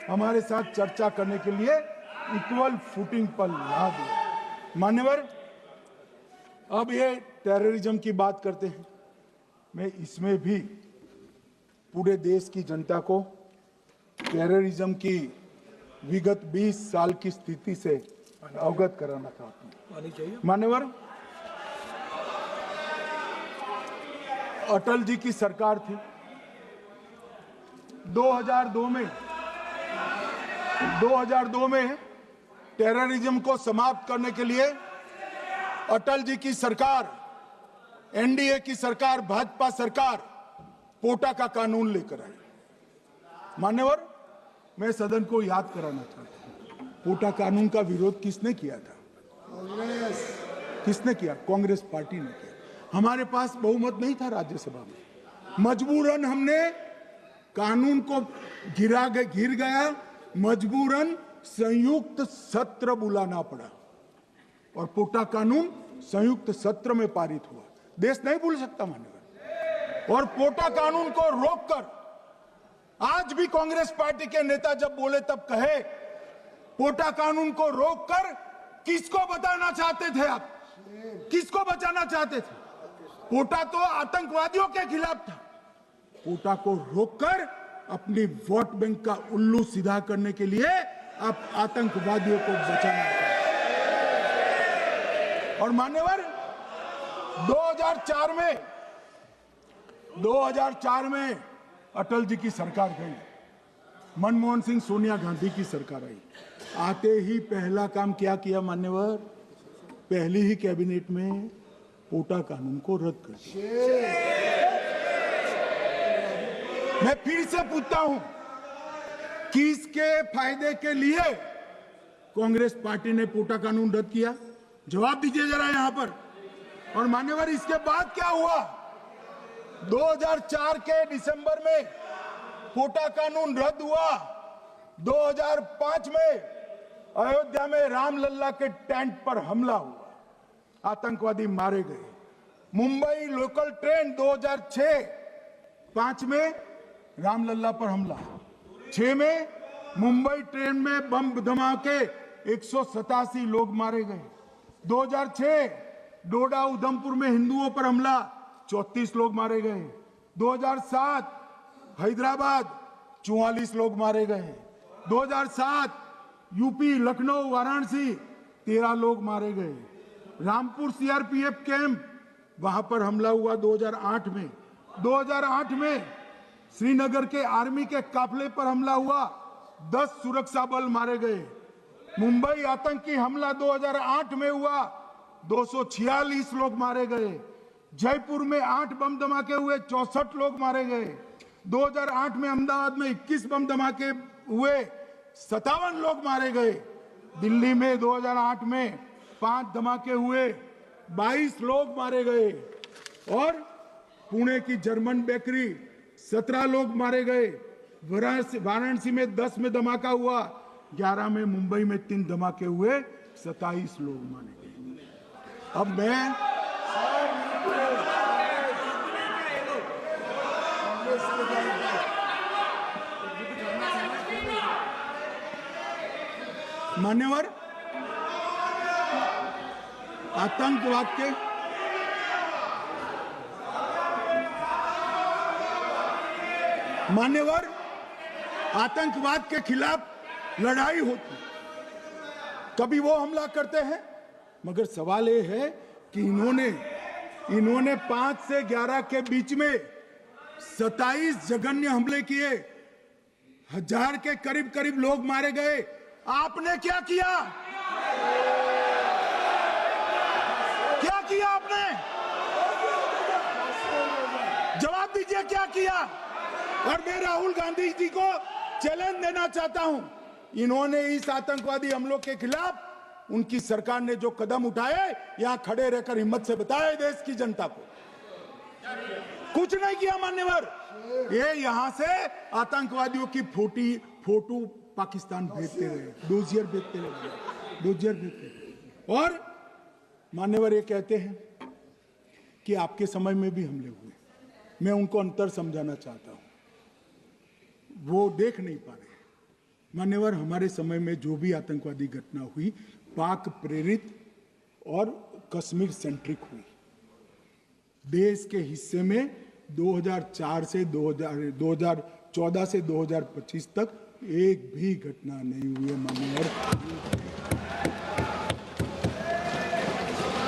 हमारे साथ चर्चा करने के लिए इक्वल फुटिंग पर ला दिया। मान्यवर, अब ये टेररिज्म की बात करते हैं। मैं इसमें भी पूरे देश की जनता को टेररिज्म की विगत 20 साल की स्थिति से अवगत कराना चाहता हूं। मान्यवर, अटल जी की सरकार थी। 2002 में टेररिज्म को समाप्त करने के लिए अटल जी की सरकार, एनडीए की सरकार, भाजपा सरकार पोटा का कानून लेकर आई। मान्यवर, मैं सदन को याद कराना चाहता हूं, पोटा कानून का विरोध किसने किया था? किसने किया? कांग्रेस पार्टी ने किया। हमारे पास बहुमत नहीं था राज्यसभा में। मजबूरन हमने कानून को घिर गया, मजबूरन संयुक्त सत्र बुलाना पड़ा और पोटा कानून संयुक्त सत्र में पारित हुआ। देश नहीं भूल सकता मान्यवर। और पोटा कानून को रोककर आज भी कांग्रेस पार्टी के नेता जब बोले तब कहे, पोटा कानून को रोककर किसको बताना चाहते थे आप? किसको बचाना चाहते थे? पोटा तो आतंकवादियों के खिलाफ था। पोटा को रोककर अपनी वोट बैंक का उल्लू सीधा करने के लिए आप आतंकवादियों को बचाना चाहते। और मान्यवर, 2004 में अटल जी की सरकार गई, मनमोहन सिंह, सोनिया गांधी की सरकार आई। आते ही पहला काम क्या किया मान्यवर? पहली ही कैबिनेट में पोटा कानून को रद्द कर दिया। मैं फिर से पूछता हूं, किसके फायदे के लिए कांग्रेस पार्टी ने पोटा कानून रद्द किया? जवाब दीजिए जरा यहां पर। और मान्यवर, इसके बाद क्या हुआ? 2004 के दिसंबर में कोटा कानून रद्द हुआ। 2005 में अयोध्या में रामलल्ला के टेंट पर हमला हुआ, आतंकवादी मारे गए। मुंबई लोकल ट्रेन 2006-5 में रामलल्ला पर हमला, 6 में मुंबई ट्रेन में बम धमाके 187 लोग मारे गए। 2006 डोडा उधमपुर में हिंदुओं पर हमला, 34 लोग मारे गए। 2007 हैदराबाद 44 लोग मारे गए। 2007 यूपी लखनऊ वाराणसी 13 लोग मारे गए। रामपुर सीआरपीएफ कैंप वहां पर हमला हुआ 2008 में। 2008 में श्रीनगर के आर्मी के काफिले पर हमला हुआ, 10 सुरक्षा बल मारे गए। मुंबई आतंकी हमला 2008 में हुआ, 246 लोग मारे गए। जयपुर में 8 बम धमाके हुए, 64 लोग मारे गए। 2008 में अहमदाबाद में 21 बम धमाके हुए, 57 लोग मारे गए। दिल्ली में 2008 में 5 धमाके हुए, 22 लोग मारे गए। और पुणे की जर्मन बेकरी 17 लोग मारे गए। वाराणसी में 10 में धमाका हुआ, 11 में मुंबई में 3 धमाके हुए, 27 लोग मारे गए। अब मैं मान्यवर आतंकवाद के खिलाफ लड़ाई होती, कभी वो हमला करते हैं, मगर सवाल ये है कि इन्होंने 5 से 11 के बीच में 27 जघन्य हमले किए, 1000 के करीब लोग मारे गए। आपने क्या किया? क्या किया आपने? जवाब दीजिए, क्या किया? और मैं राहुल गांधी जी को चैलेंज देना चाहता हूं, इन्होंने इस आतंकवादी हमलों के खिलाफ उनकी सरकार ने जो कदम उठाए, यहां खड़े रहकर हिम्मत से बताए देश की जनता को। कुछ नहीं किया मान्यवर। ये यहां से आतंकवादियों की फोटो पाकिस्तान भेजते रहे, डोजियर भेजते रहे। और मान्यवर ये कहते हैं कि आपके समय में भी हमले हुए। मैं उनको अंतर समझाना चाहता हूं, वो देख नहीं पा रहे। मान्यवर, हमारे समय में जो भी आतंकवादी घटना हुई, पाक प्रेरित और कश्मीर सेंट्रिक हुई। देश के हिस्से में 2014 से 2025 तक एक भी घटना नहीं हुई है मान्यवर।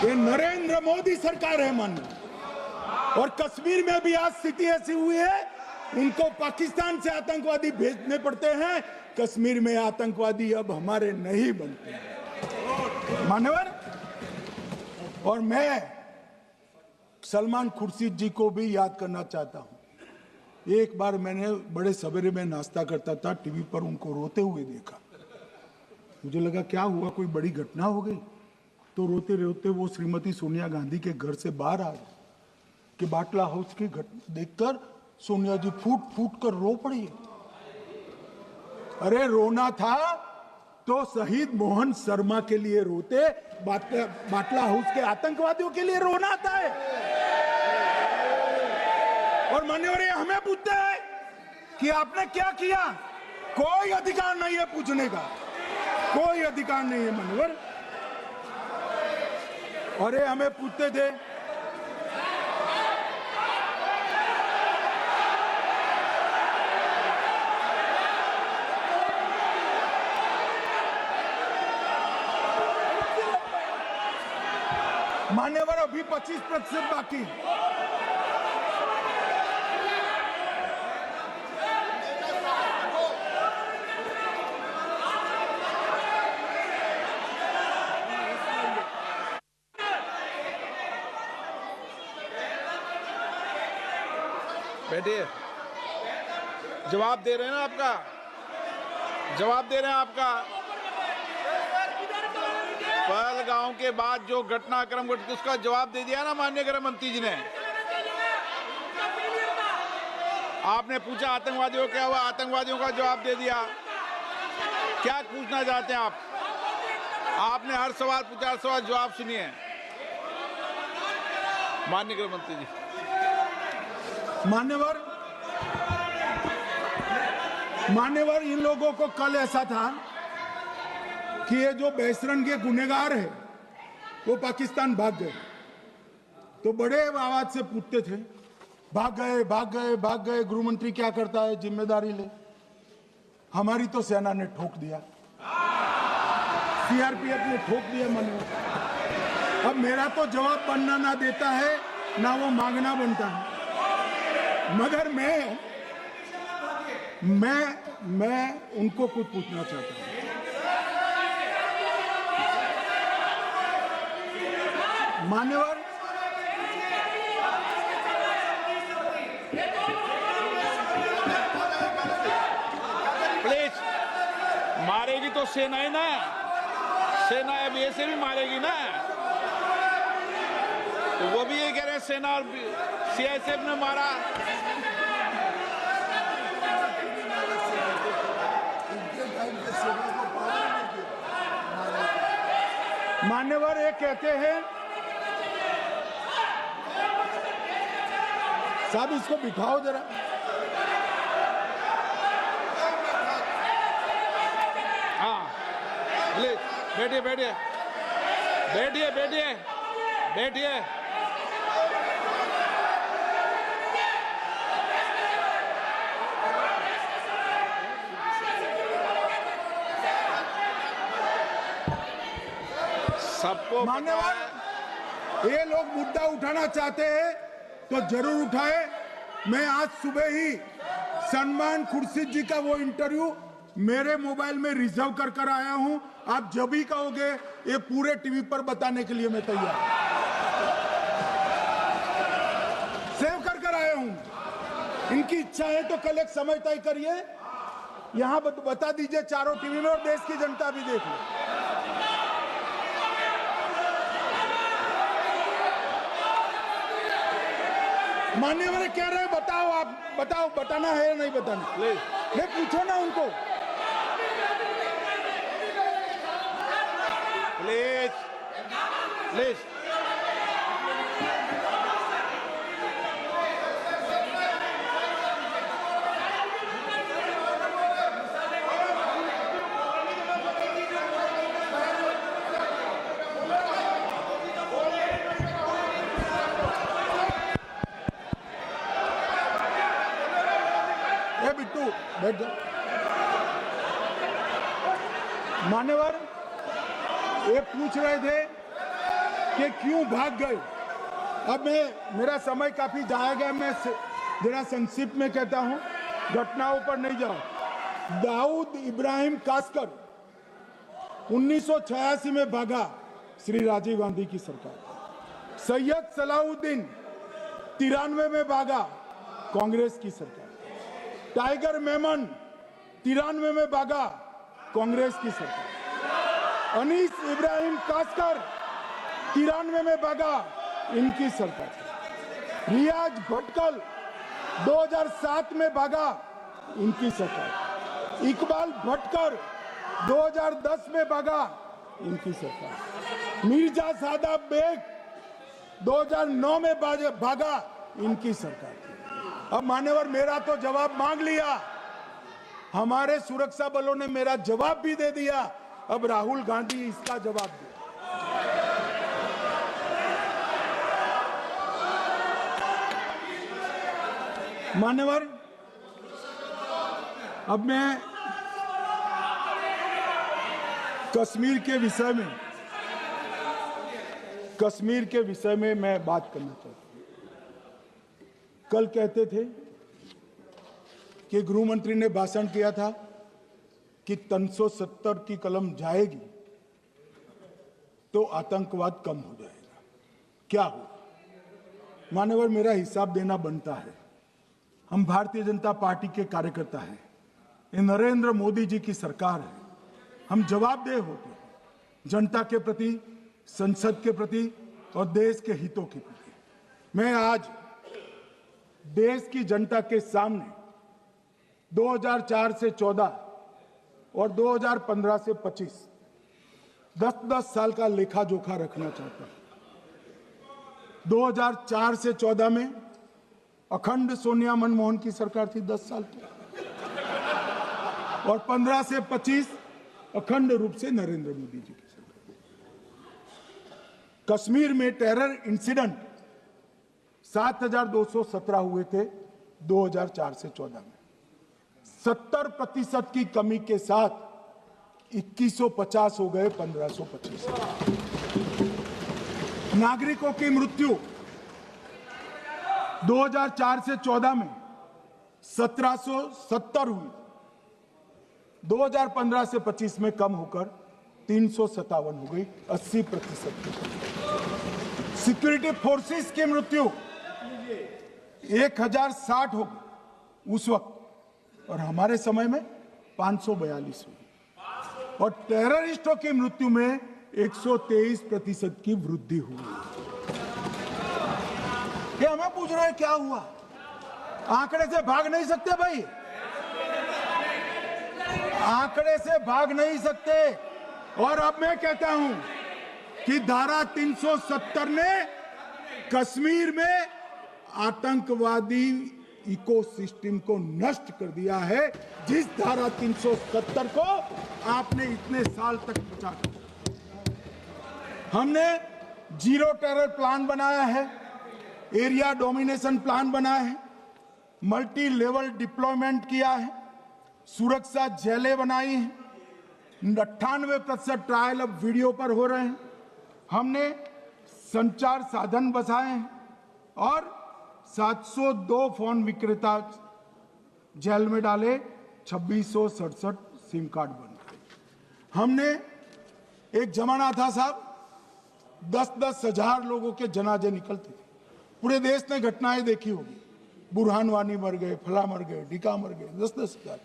ये नरेंद्र मोदी सरकार है मान्यवर। और कश्मीर में भी आज स्थिति ऐसी हुई है, उनको पाकिस्तान से आतंकवादी भेजने पड़ते हैं। कश्मीर में आतंकवादी अब हमारे नहीं बनते हैं मान्यवर। और मैं सलमान खुर्शीद जी को भी याद करना चाहता हूं। एक बार मैंने बड़े सवेरे में नाश्ता करता था, टीवी पर उनको रोते हुए देखा। मुझे लगा क्या हुआ, कोई बड़ी घटना हो गई। तो रोते रोते वो श्रीमती सोनिया गांधी के घर से बाहर आ गए कि बाटला हाउस की घटना देखकर सोनिया जी फूट फूट कर रो पड़ी। अरे रोना था तो शहीद मोहन शर्मा के लिए रोते, बाटला हाउस के आतंकवादियों के लिए रोना आता है। और मान्यवर ये हमें पूछते हैं कि आपने क्या किया। कोई अधिकार नहीं है पूछने का, कोई अधिकार नहीं है मान्यवर। और ये हमें पूछते थे मान्यवर, अभी 25% बाकी। बैठिए, जवाब दे रहे हैं ना आपका, जवाब दे रहे हैं आपका। पहलगांव के बाद जो घटनाक्रम घटित उसका जवाब दे दिया ना माननीय गृह मंत्री जी ने। आपने पूछा आतंकवादियों क्या हुआ, आतंकवादियों का जवाब दे दिया। क्या पूछना चाहते हैं आप? आपने हर सवाल पूछा, हर सवाल जवाब सुनिए। माननीय गृह मंत्री जी। मान्यवर, इन लोगों को कल ऐसा था कि ये जो बेसरन के गुनहगार है वो पाकिस्तान भाग गए, तो बड़े आवाज से पूछते थे, भाग गए भाग गए भाग गए, गृह मंत्री क्या करता है, जिम्मेदारी ले। हमारी तो सेना ने ठोक दिया, सीआरपीएफ ने ठोक दिया। मान्यवर, अब मेरा तो जवाब बनना ना देता है ना वो मांगना बनता है, मगर मैं उनको कुछ पूछना चाहता हूं। मान्यवर, प्लीज, मारेगी तो सेना ही ना, सेना अब ऐसे भी मारेगी ना, तो वो भी ये कह रहे हैं सेना और सीआईएसएफ ने मारा। मान्यवर, ये कहते हैं, साहब इसको बिठाओ जरा। हाँ, प्लीज बैठिए बैठिए बैठिए बैठिए बैठिए। सबको मान्यवर, ये लोग मुद्दा उठाना चाहते हैं तो जरूर उठाए। मैं आज सुबह ही सलमान खुर्शीद जी का वो इंटरव्यू मेरे मोबाइल में रिजर्व कर आया हूं। आप जब भी कहोगे ये पूरे टीवी पर बताने के लिए मैं तैयार हूं। सेव कर आया हूं। इनकी इच्छा है तो कल एक समय तय करिए, यहां बता दीजिए चारों टीवी में, और देश की जनता भी देख ले। मान्यवर कह रहे हैं बताओ, आप बताओ, बताना है या नहीं बताना? नहीं, पूछो ना उनको। Please please. बिट्टू बैठ जा। मान्यवर, ये पूछ रहे थे कि क्यों भाग गए। अब मेरा समय काफी जाया गया, मैं जरा संक्षिप्त में कहता हूं, घटनाओं पर नहीं जाऊं। दाऊद इब्राहिम कासकर 1986 में भागा, श्री राजीव गांधी की सरकार। सैयद सलाउद्दीन 93 में भागा, कांग्रेस की सरकार। टाइगर मेमन 93 में भागा, कांग्रेस की सरकार। अनीस इब्राहिम कासकर 93 में भागा, इनकी सरकार। रियाज भटकल 2007 में भागा, इनकी सरकार। इकबाल भटकर 2010 में भागा, इनकी सरकार। मिर्जा सादाब बेग 2009 में भागा, इनकी सरकार। अब मान्यवर, मेरा तो जवाब मांग लिया, हमारे सुरक्षा बलों ने मेरा जवाब भी दे दिया, अब राहुल गांधी इसका जवाब दे। मान्यवर, अब मैं कश्मीर के विषय में मैं बात करना चाहता हूं। कल कहते थे कि गृह मंत्री ने भाषण किया था कि 370 की कलम जाएगी तो आतंकवाद कम हो जाएगा। क्या हो? मान्यवर, मेरा हिसाब देना बनता है। हम भारतीय जनता पार्टी के कार्यकर्ता हैं, ये नरेंद्र मोदी जी की सरकार है, हम जवाबदेह होते हैं जनता के प्रति, संसद के प्रति और देश के हितों के प्रति। मैं आज देश की जनता के सामने 2004 से 14 और 2015 से 25 10-10 साल का लेखा जोखा रखना चाहता हूं। 2004 से 14 में अखंड सोनिया मनमोहन की सरकार थी 10 साल की, और 15 से 25 अखंड रूप से नरेंद्र मोदी जी की सरकार। कश्मीर में टेरर इंसिडेंट 7,217 हुए थे 2004 से 14 में। 70% की कमी के साथ 2150 हो गए 1525। नागरिकों की मृत्यु 2004 से 14 में 1770 हुई, 2015 से 25 में कम होकर 357 हो गई, 80%। सिक्योरिटी फोर्सेस की मृत्यु 1060 हो गई उस वक्त, और हमारे समय में 542 हुई, और टेररिस्टों की मृत्यु में 123% की वृद्धि हुई। ये हमें पूछ रहे हैं क्या हुआ? आंकड़े से भाग नहीं सकते भाई, आंकड़े से भाग नहीं सकते। और अब मैं कहता हूं कि धारा 370 ने कश्मीर में आतंकवादी इकोसिस्टम को नष्ट कर दिया है, जिस धारा 370 को आपने इतने साल तक बचा कर। हमने जीरो टेरर प्लान बनाया है, एरिया डोमिनेशन प्लान बनाया है, मल्टी लेवल डिप्लॉयमेंट किया है, सुरक्षा जेलें बनाई हैं, 98% ट्रायल अब वीडियो पर हो रहे हैं। हमने संचार साधन बसाए हैं और 702 फोन विक्रेता जेल में डाले, 2667 सिम कार्ड बन गए। हमने, एक जमाना था साहब 10-10 हजार लोगों के जनाजे निकलते थे, पूरे देश ने घटनाएं देखी होगी, बुरहान वानी मर गए, फला मर गए, ढिका मर गए, 10-10 हजार।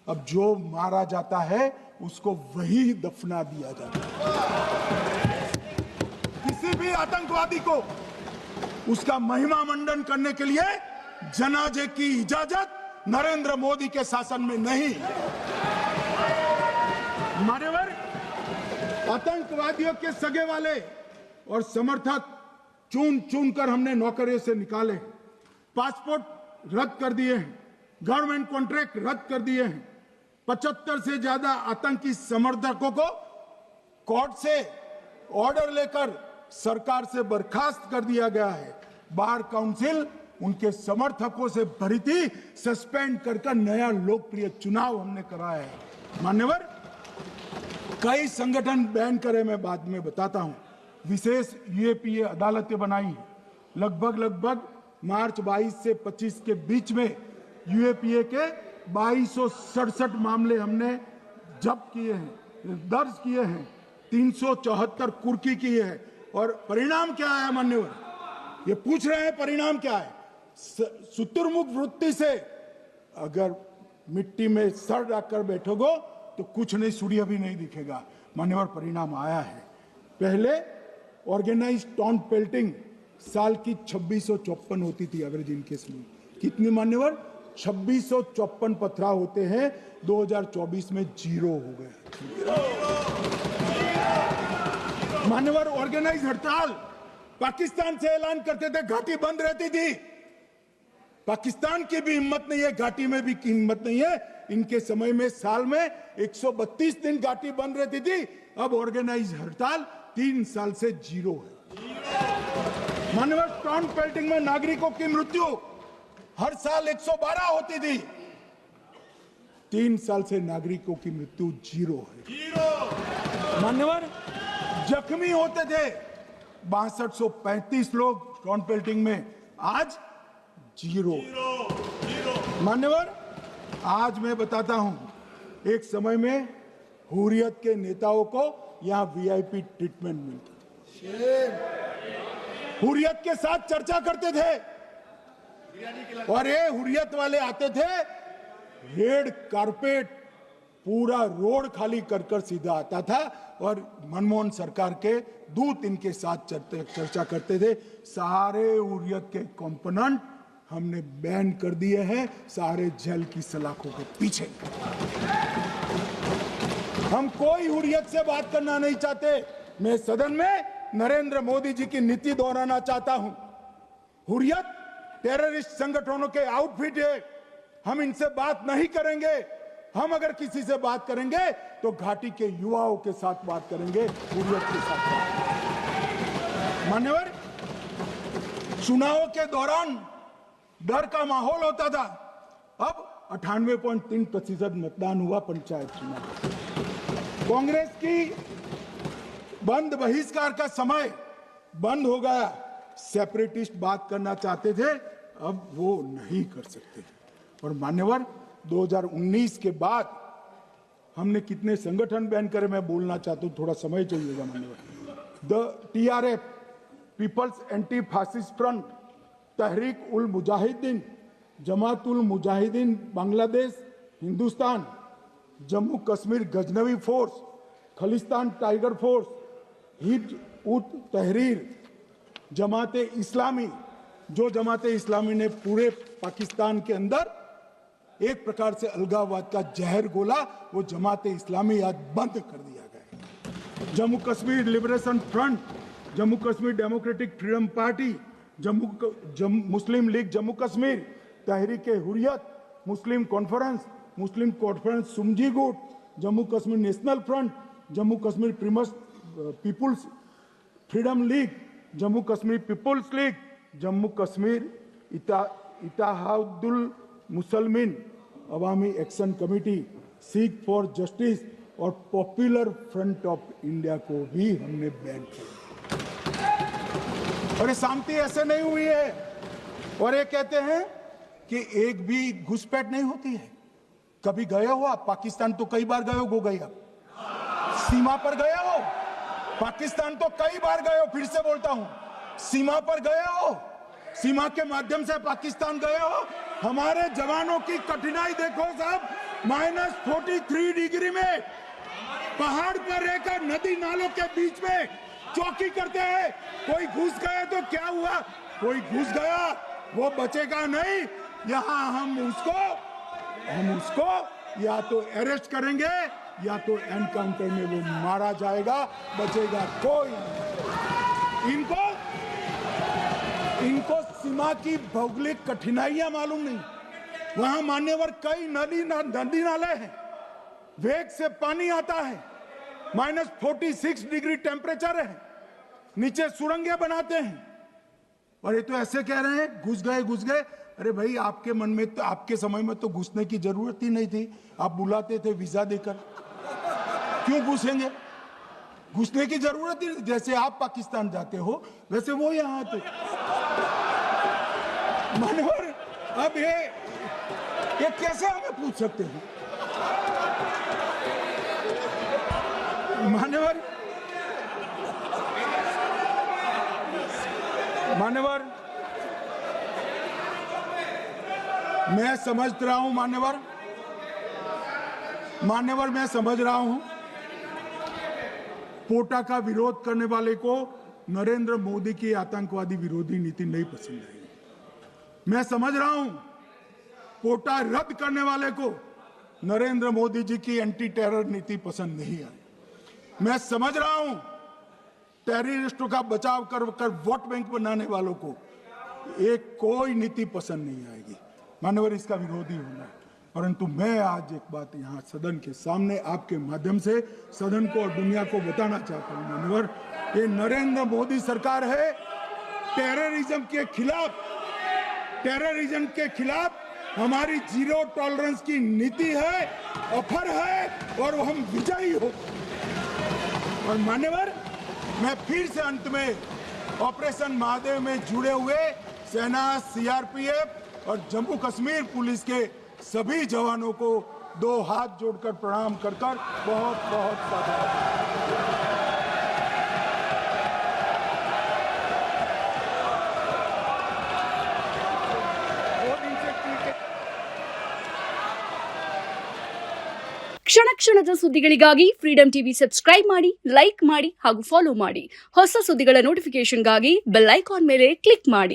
अब जो मारा जाता है उसको वही दफना दिया जाता है। किसी भी आतंकवादी को उसका महिमा मंडन करने के लिए जनाजे की इजाजत नरेंद्र मोदी के शासन में नहीं। मान्यवर, आतंकवादियों के सगे वाले और समर्थक चुन चुन कर हमने नौकरियों से निकाले, पासपोर्ट रद्द कर दिए हैं, गवर्नमेंट कॉन्ट्रैक्ट रद्द कर दिए हैं, 75 से ज्यादा आतंकी समर्थकों को कोर्ट से ऑर्डर लेकर सरकार से बर्खास्त कर दिया गया है। बार काउंसिल उनके समर्थकों से भरी थी, सस्पेंड कर नया लोकप्रिय चुनाव हमने कराया है। मान्यवर, कई संगठन बैन करे, मैं बाद में बताता हूं। विशेष यूएपीए अदालतें बनाई हैं, लगभग मार्च 22 से 25 के बीच में यूएपीए के 2267 मामले हमने जब्त किए हैं, दर्ज किए हैं, 374 कुर्की किए हैं। और परिणाम क्या है मान्यवर? ये पूछ रहे हैं परिणाम क्या है? शुतुरमुख वृत्ति से अगर मिट्टी में सर रखकर बैठोगे तो कुछ नहीं, सूर्य भी नहीं दिखेगा। मान्यवर, परिणाम आया है। पहले ऑर्गेनाइज्ड टाउन पेल्टिंग साल की 2654 होती थी एवरेज इनकेस में। कितनी मान्यवर? 2654 पथराव होते हैं, 2024 में 0 हो गए। मान्यवर, ऑर्गेनाइज हड़ताल पाकिस्तान से ऐलान करते थे, घाटी बंद रहती थी। पाकिस्तान की भी हिम्मत नहीं है, घाटी में भी हिम्मत नहीं है। इनके समय में साल में 132 दिन घाटी बंद रहती थी, अब ऑर्गेनाइज हड़ताल 3 साल से 0 है। मान्यवर, टाउन पेल्टिंग में नागरिकों की मृत्यु हर साल 112 होती थी, 3 साल से नागरिकों की मृत्यु 0 है। मान्यवर, जख्मी होते थे 6235 लोग टाउन पेल्टिंग में, आज 0। मान्यवर, आज मैं बताता हूं, एक समय में हुर्रियत के नेताओं को यहां वीआईपी ट्रीटमेंट मिलती थी, हुर्रियत के साथ चर्चा करते थे, और ये हुर्रियत वाले आते थे, रेड कारपेट पूरा रोड खाली कर सीधा आता था, और मनमोहन सरकार के दूत इनके साथ चर्चा करते थे। सारे हुर्रियत के कंपोनेंट हमने बैन कर दिए हैं सारे जेल की सलाखों के पीछे। हम कोई हुर्रियत से बात करना नहीं चाहते। मैं सदन में नरेंद्र मोदी जी की नीति दोहराना चाहता हूं। हुर्रियत टेररिस्ट संगठनों के आउटफिट है, हम इनसे बात नहीं करेंगे। हम अगर किसी से बात करेंगे तो घाटी के युवाओं के साथ बात करेंगे, हुर्रियत के साथ। मान्यवर, चुनाव के दौरान डर का माहौल होता था, अब 98.3% मतदान हुआ पंचायत चुनाव। कांग्रेस की बंद बहिष्कार का समय बंद हो गया। सेपरेटिस्ट बात करना चाहते थे, अब वो नहीं कर सकते। और मान्यवर, 2019 के बाद हमने कितने संगठन बैन करे, मैं बोलना चाहता हूं, थोड़ा समय चाहिएगा मान्यवर। The TRF, people's anti fascist front, Tehreek ul Mujahideen, Jamaat ul Mujahideen Bangladesh Hindustan, Jammu Kashmir Ghaznavi force, Khalistan tiger force, Hizb ut Tahrir, जमाते इस्लामी, जो जमाते इस्लामी ने पूरे पाकिस्तान के अंदर एक प्रकार से अलगाववाद का जहर घोला, वो जमाते इस्लामी आज बंद कर दिया गया। Jammu Kashmir liberation front, Jammu Kashmir democratic freedom party, Muslim league Jammu Kashmir, Tehreek Hurriyat, Muslim conference Sumji गुट, Jammu Kashmir national front, Jammu Kashmir people's freedom league, Jammu Kashmir people's league, Jammu Kashmir Ittehadul Musalman Awami action committee, Sikh for justice और पॉपुलर फ्रंट ऑफ इंडिया को भी हमने बैन किया। और ये शांति ऐसे नहीं हुई है। और ये कहते हैं कि एक भी घुसपैठ नहीं होती है। कभी गए हो आप पाकिस्तान? तो कई बार गए हो गया, सीमा पर गए हो पाकिस्तान, तो कई बार गए हो। फिर से बोलता हूं, सीमा पर गए हो, सीमा के माध्यम से पाकिस्तान गए हो। हमारे जवानों की कठिनाई देखो साहब, -43 डिग्री में पहाड़ पर रहकर नदी नालों के बीच में चौकी करते हैं। कोई घुस गए तो क्या हुआ? कोई घुस गया, वो बचेगा नहीं। यहां हम उसको या तो अरेस्ट करेंगे या तो एनकाउंटर में वो मारा जाएगा, बचेगा कोई नहीं। इनको सीमा की भौगोलिक कठिनाइयां मालूम नहीं। वहां मान्यवर कई नदी नाले हैं, वेग से पानी आता है, -46 डिग्री टेम्परेचर है, नीचे सुरंगें बनाते हैं। और ये तो ऐसे कह रहे हैं घुस गए। अरे भाई, आपके मन में तो, आपके समय में तो घुसने की जरूरत ही नहीं थी। आप बुलाते थे वीजा देकर, क्यों घुसेंगे? घुसने की जरूरत ही, जैसे आप पाकिस्तान जाते हो वैसे वो यहां आते। मानवर, अब ये कैसे हमें पूछ सकते हैं? मान्यवर, मैं समझ रहा हूं मान्यवर, मैं समझ रहा हूं पोटा का विरोध करने वाले को नरेंद्र मोदी की आतंकवादी विरोधी नीति नहीं पसंद आई। मैं समझ रहा हूं पोटा रद्द करने वाले को नरेंद्र मोदी जी की एंटी टेरर नीति पसंद नहीं आई। मैं समझ रहा हूं टेररिस्टों का बचाव कर वोट बैंक बनाने वालों को एक कोई नीति पसंद नहीं आएगी। मानवर, इसका विरोधी होना है। परंतु मैं आज एक बात यहाँ सदन के सामने आपके माध्यम से सदन को और दुनिया को बताना चाहता हूँ। मानवर, ये नरेंद्र मोदी सरकार है, टेररिज्म के खिलाफ हमारी जीरो टॉलरेंस की नीति है, ऑफर है, और हम विजयी हो। और मान्यवर, मैं फिर से अंत में ऑपरेशन महादेव में जुड़े हुए सेना, CRPF और जम्मू कश्मीर पुलिस के सभी जवानों को 2 हाथ जोड़कर प्रणाम कर बहुत साधुवाद। ಕ್ಷಣದ ಸುದ್ದಿಗಳಿಗಾಗಿ ಫ್ರೀಡಂ ಟಿವಿ ಸಬ್ಸ್ಕ್ರೈಬ್ ಮಾಡಿ, ಲೈಕ್ ಮಾಡಿ ಹಾಗೂ ಫಾಲೋ ಮಾಡಿ. ಹೊಸ ಸುದ್ದಿಗಳ ನೋಟಿಫಿಕೇಶನ್ಗಾಗಿ ಬೆಲ್ ಐಕಾನ್ ಮೇಲೆ ಕ್ಲಿಕ್ ಮಾಡಿ.